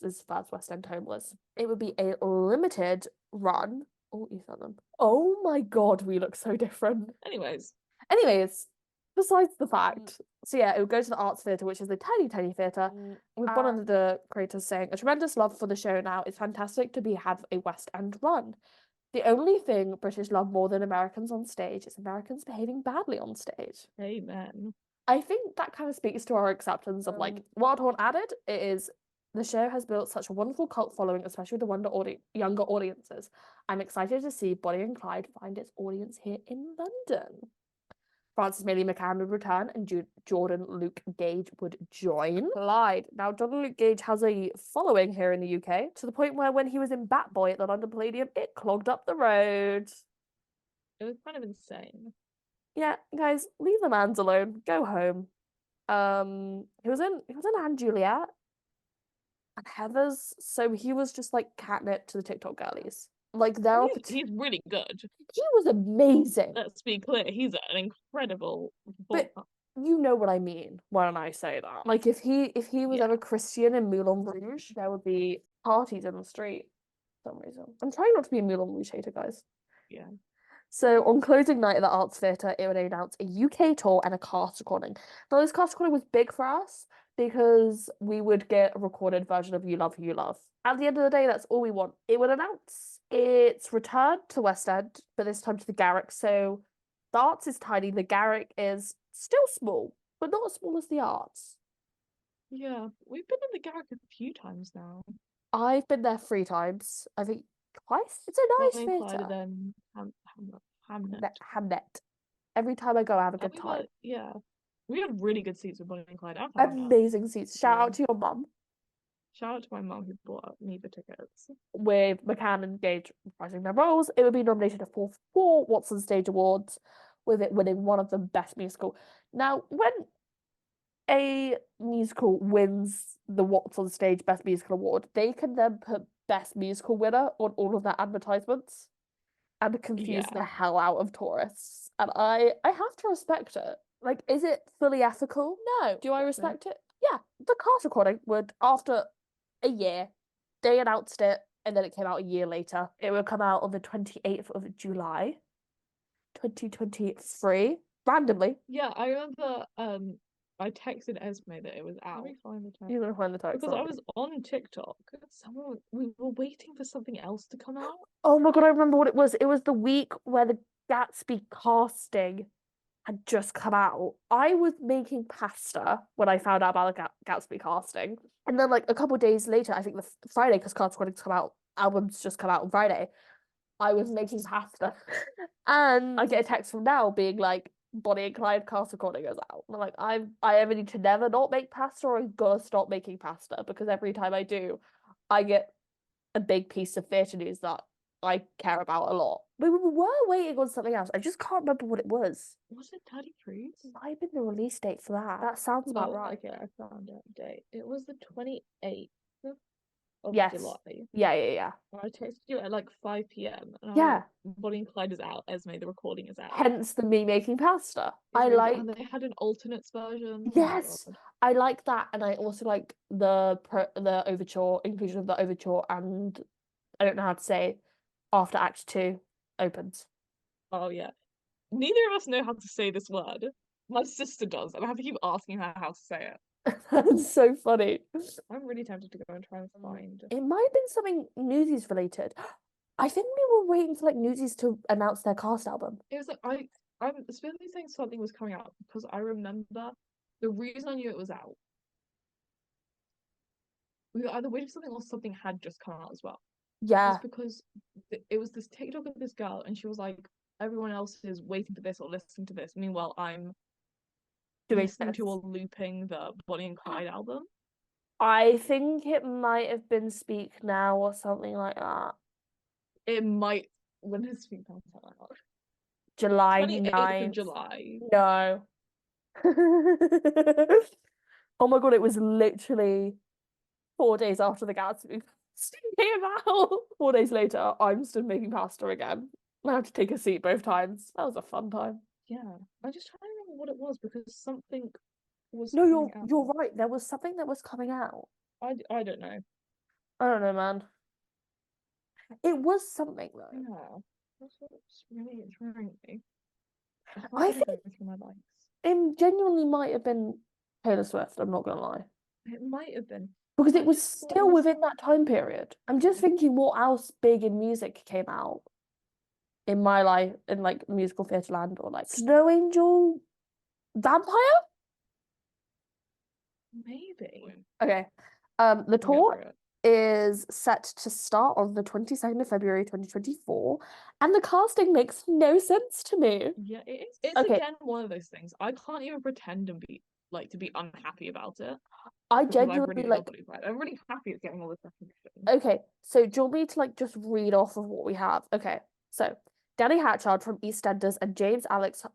is first West End home was. It would be a limited run. Oh, you found them. Oh my god, we look so different. Anyways, Besides the fact, so yeah, it would go to the Arts Theatre, which is a tiny, tiny theatre, with one of the creators saying, a tremendous love for the show now. It's fantastic to have a West End run. The only thing British love more than Americans on stage is Americans behaving badly on stage. amen. I think that kind of speaks to our acceptance of like Wildhorn added. It is the show has built such a wonderful cult following, especially with the younger audiences. I'm excited to see Bonnie and Clyde find its audience here in London. Frances Millie McCann would return and Jordan Luke Gage would join Clyde. Now, Jordan Luke Gage has a following here in the UK to the point where when he was in Bat Boy at the London Palladium, it clogged up the road. It was kind of insane. Yeah, guys, leave the mans alone. Go home. He was in Anne Juliet and Heathers, so he was just like catnip to the TikTok girlies. Like He's really good. He was amazing. Let's be clear, he's an incredible But you know what I mean when I say that. Like if he was ever Christian in Moulin Rouge, there would be parties in the street for some reason. I'm trying not to be a Moulin Rouge hater, guys. Yeah. So on closing night at the Arts Theatre, it would announce a UK tour and a cast recording. Now this cast recording was big for us because we would get a recorded version of You Love Who You Love. At the end of the day, that's all we want. It would announce its return to West End, but this time to the Garrick. So the Arts is tiny, the Garrick is still small, but not as small as the Arts. Yeah, we've been in the Garrick a few times now. I've been there 3 times. I think twice. It's a nice theatre. Then Hamnet. Hamnet. Every time I go, I have a good time. Yeah. We had really good seats with Bonnie and Clyde. Amazing seats. Shout out to your mum. Shout out to my mum who bought me the tickets. With McCann and Gage reprising their roles, it would be nominated for 4 Watson Stage Awards, with it winning one of them Best Musical. Now, when a musical wins the What's on Stage Best Musical Award, they can then put Best Musical Winner on all of their advertisements and confuse the hell out of tourists. And I have to respect it. Like, is it fully ethical? No. Do I respect it? Yeah. The cast recording would, after a year, they announced it, and then it came out a year later. It would come out on the 28th of July, 2023, randomly. Yeah, I remember I texted Esme that it was out. Let me find the text. You're gonna find the text. Because I was on TikTok. We were waiting for something else to come out. Oh my god, I remember what it was. It was the week where the Gatsby casting had just come out. I was making pasta when I found out about the Gatsby casting. And then like a couple of days later, I think the Friday, because cast recordings come out, albums just come out on Friday, I was making pasta. And I get a text from Now being like, Bonnie and Clyde cast recording is out. And I'm like, I either need to never not make pasta or I'm gonna stop making pasta, because every time I do, I get a big piece of theatre news that I care about a lot. But we were waiting on something else. I just can't remember what it was. Was it Daddy Freeze? It might have been the release date for that. That sounds about right. Okay, I found it. Date. It was the 28th of July. Yeah. I texted you at like 5 p.m. And yeah. Bonnie and Clyde is out. Esme, the recording is out. Hence the me making pasta. And they had an alternates version. Yes, I like that, and I also like the overture, inclusion of the overture, and I don't know how to say after Act 2 opens. Oh yeah. Neither of us know how to say this word. My sister does, and I have to keep asking her how to say it. That's so funny. I'm really tempted to go and try and find. It might have been something Newsies related. I think we were waiting for like Newsies to announce their cast album. It was like I'm specifically saying something was coming out because I remember the reason I knew it was out. We were either waiting for something or something had just come out as well. Yeah. It's because it was this TikTok of this girl, and she was like, everyone else is waiting for this or listening to this. Meanwhile, I'm listening to or looping the Bonnie and Clyde album. I think it might have been Speak Now or something like that. It might. When does Speak Now come out? July 28th of 9th. July. No. Oh my god, it was literally 4 days after the Gatsby came out. 4 days later, I'm still making pasta again. I have to take a seat both times. That was a fun time. Yeah. I'm just trying to remember what it was because something was No, coming you're out. right. There was something that was coming out. I don't know. I don't know, man. It was something though. Yeah. That's what's really trying me. I can't I even think go through my likes. it genuinely might have been Taylor Swift, I'm not gonna lie. It might have been. Because I it was just thought it still was within that time period. I'm just thinking what else big in music came out in my life in like musical theatre land or like Snow Angel Vampire? maybe. Okay. The Go for tour it. is set to start on the 22nd of February 2024, and the casting makes no sense to me. Yeah, it is. It's Okay, again one of those things. I can't even pretend and be like to be unhappy about it I because I genuinely really love like what it's like. I'm really happy it's getting all this recognition. okay, so do you want me to like just read off of what we have? Okay, so Danny Hatchard from EastEnders and James Alex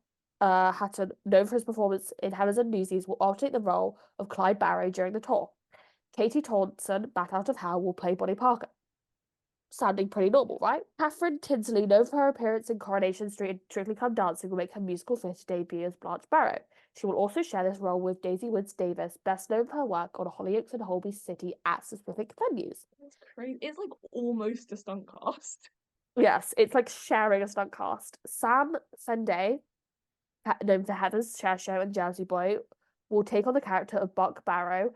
Hatton, known for his performance in Heavens and Newsies, will alternate the role of Clyde Barrow during the tour. Katie Taunton, Bat Out of Hell, will play Bonnie Parker. Sounding pretty normal, right? Catherine Tinsley, known for her appearance in Coronation Street and Strictly Come Dancing, will make her musical theatre debut as Blanche Barrow. She will also share this role with Daisy Woods Davis, best known for her work on Hollyoaks and Holby City at specific venues. It's crazy. It's like almost a stunt cast. Yes, it's like sharing a stunt cast. Sam Fende, known for Heather's Chair Show and Jersey Boy, will take on the character of Buck Barrow.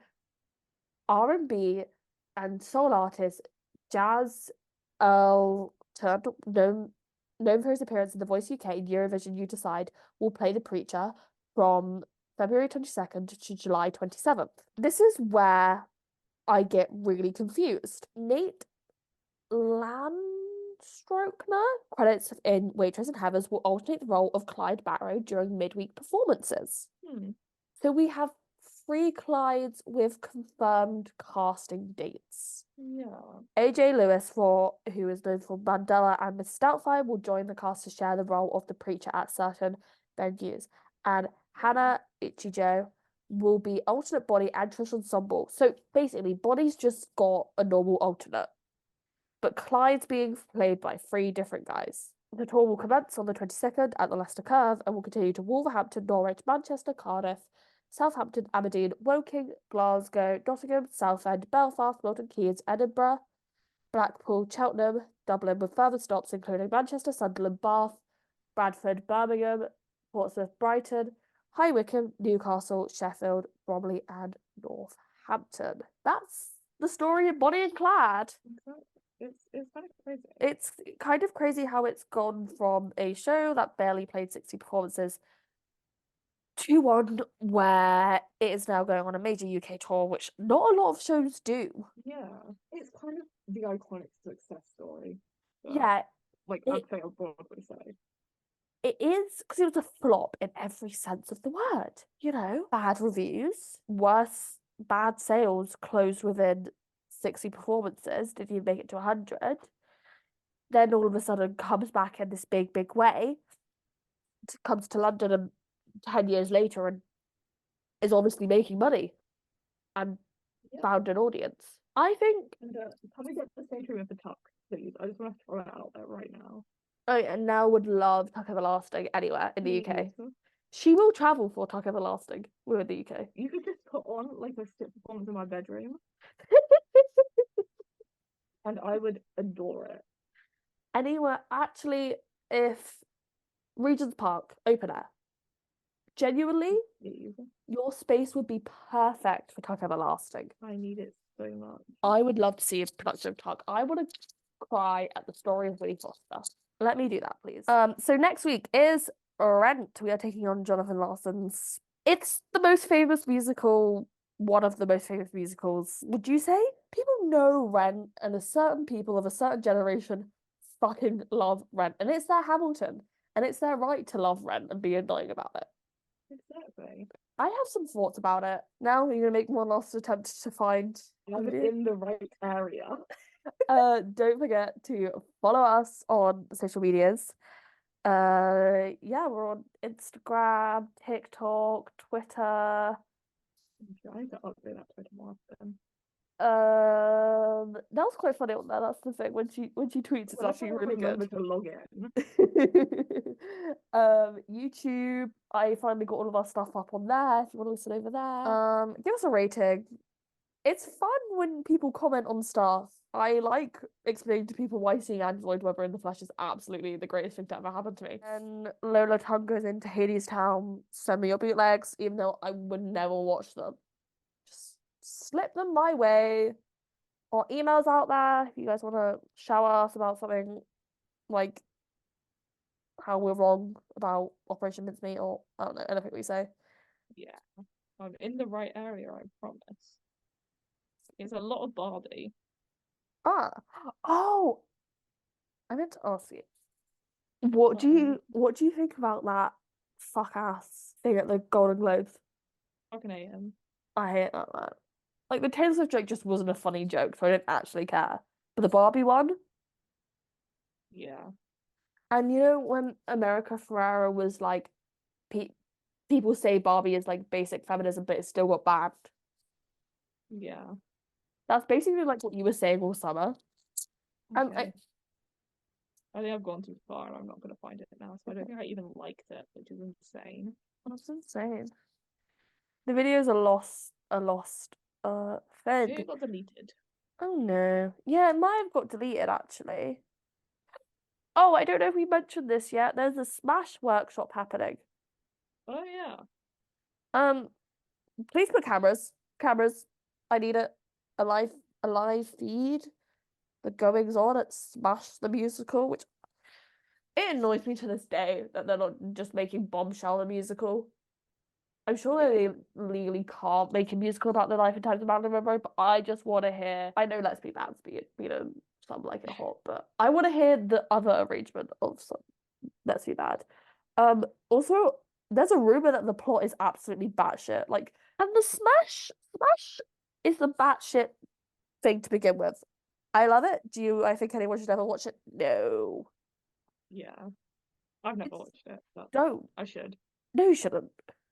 R&B and soul artist Jazz Elton, known for his appearance in The Voice UK and Eurovision You Decide, will play the preacher from February 22nd to July 27th. This is where I get really confused. Nate Landstrokner, credits in Waitress and Heathers, will alternate the role of Clyde Barrow during midweek performances. So we have 3 Clydes with confirmed casting dates. Yeah. AJ Lewis, who is known for Mandela and Miss Doubtfire, will join the cast to share the role of the preacher at certain venues. And Hannah Ichijo will be alternate Bonnie and Trish Ensemble. So basically, Bonnie's just got a normal alternate. But Clyde's being played by 3 different guys. The tour will commence on the 22nd at the Leicester Curve and will continue to Wolverhampton, Norwich, Manchester, Cardiff, Southampton, Aberdeen, Woking, Glasgow, Nottingham, Southend, Belfast, Milton Keynes, Edinburgh, Blackpool, Cheltenham, Dublin, with further stops including Manchester, Sunderland, Bath, Bradford, Birmingham, Portsmouth, Brighton, High Wycombe, Newcastle, Sheffield, Bromley, and Northampton. That's the story of Bonnie and Clyde. It's kind of crazy. It's kind of crazy how it's gone from a show that barely played 60 performances to one where it is now going on a major UK tour, which not a lot of shows do. Yeah. It's kind of the iconic success story. Yeah, Like it, I'd say on Broadway side. it is because it was a flop in every sense of the word. You know, bad reviews, worse, bad sales, closed within 60 performances, didn't even make it to 100. Then all of a sudden comes back in this big, big way, comes to London and 10 years later and is obviously making money and found an audience. I think. And can we get the same thing with the tuck, please? I just want to throw it out there right now. Oh, and now would love Tuck Everlasting anywhere in the Me UK. also. She will travel for Tuck Everlasting. We're in the UK. You could just put on like a sit performance in my bedroom, and I would adore it. Anywhere, actually, if Regent's Park, open air, genuinely, Please. your space would be perfect for Tuck Everlasting. I need it so much. I would love to see a production of Tuck. I want to cry at the story of Winnie Foster. Let me do that, please. So next week is Rent. We are taking on Jonathan Larson's. It's the most famous musical, one of the most famous musicals. Would you say? People know Rent, and a certain people of a certain generation fucking love Rent, and it's their Hamilton, and it's their right to love Rent and be annoying about it. Exactly. I have some thoughts about it. Now you're gonna make one last attempt to find the I'm video. in the right area. Don't forget to follow us on social medias. Yeah, we're on Instagram, TikTok, Twitter. I'm trying to update that Twitter more often. That was quite funny on there. That's the thing. When she tweets, it's Whenever actually I really remember good. to log in. YouTube. I finally got all of our stuff up on there. If you want to listen over there, give us a rating. It's fun when people comment on stuff. I like explaining to people why seeing Android Webber in the flesh is absolutely the greatest thing to ever happen to me. And Lola Tongue goes into Hades Town. Send me your bootlegs, even though I would never watch them. Just slip them my way. Or emails out there if you guys want to shower us about something like how we're wrong about Operation Mincemeat or I don't know, anything we say. Yeah, I'm in the right area, I promise. It's a lot of Barbie. Oh, I meant to ask you. What do you think about that fuck ass thing at the Golden Globes? Fucking AM. I hate that man. Like the Taylor Swift joke just wasn't a funny joke, so I didn't actually care. But the Barbie one, Yeah. and you know when America Ferrera was like, pe people say Barbie is like basic feminism, but it still got banned. Yeah. That's basically like what you were saying all summer. And Okay. I think I've gone too far and I'm not gonna find it now, so I don't think I even liked it, which is insane. that's insane. The videos are lost Maybe thing. it got deleted. Oh no. Yeah, it might have got deleted actually. Oh, I don't know if we mentioned this yet. There's a Smash workshop happening. Oh yeah. Um, please put cameras. Cameras. I need it. A live feed. The goings on at Smash the musical, which it annoys me to this day that they're not just making Bombshell the musical. I'm sure Yeah. they legally can't make a musical about the life and times of Marilyn Monroe, but I just want to hear. I know Let's Be Bad's some like it hot, but I want to hear the other arrangement of some Let's Be Bad. Also, there's a rumor that the plot is absolutely batshit. Like, and the Smash is the batshit thing to begin with. I love it. I think anyone should ever watch it? No. Yeah. I've never It's, watched it, but don't. I should. No, you shouldn't.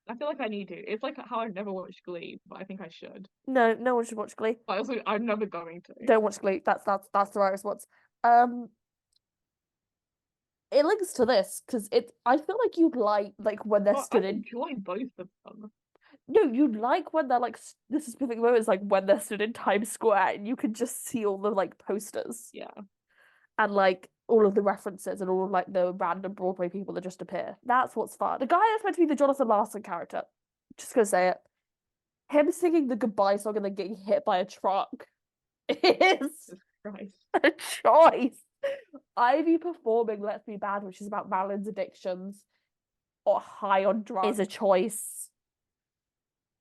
I feel like I need to. It's like how I've never watched Glee, but I think I should. No, no one should watch Glee. But also, I'm never going to. Don't watch Glee. That's the right response. It links to this because I feel like you'd like when they're But I stood in. enjoy both of them. No, you'd like when they're like the specific moments, like when they're stood in Times Square and you can just see all the like posters Yeah. and like all of the references and all of like the random Broadway people that just appear. That's what's fun. The guy that's meant to be the Jonathan Larson character, just gonna say it, him singing the goodbye song and then getting hit by a truck is Christ. a choice. Ivy performing Let's Be Bad, which is about Marilyn's addictions, or high on drugs, is a choice.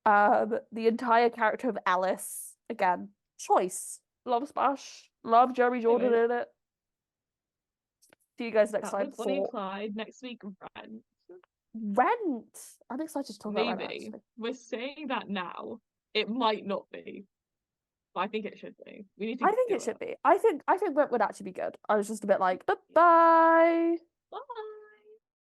The entire character of Alice, again, choice. Love Smash. Love Jeremy Jordan Anyway, in it. See you guys next that time was Bonnie and for Clyde. Next week, Rent. Rent. I'm excited to talk about Rent, Maybe. actually. We're saying that now. It might not be. But I think it should be. We need to I think do it should be. I think Rent would actually be good. I was just a bit like, bye. Bye.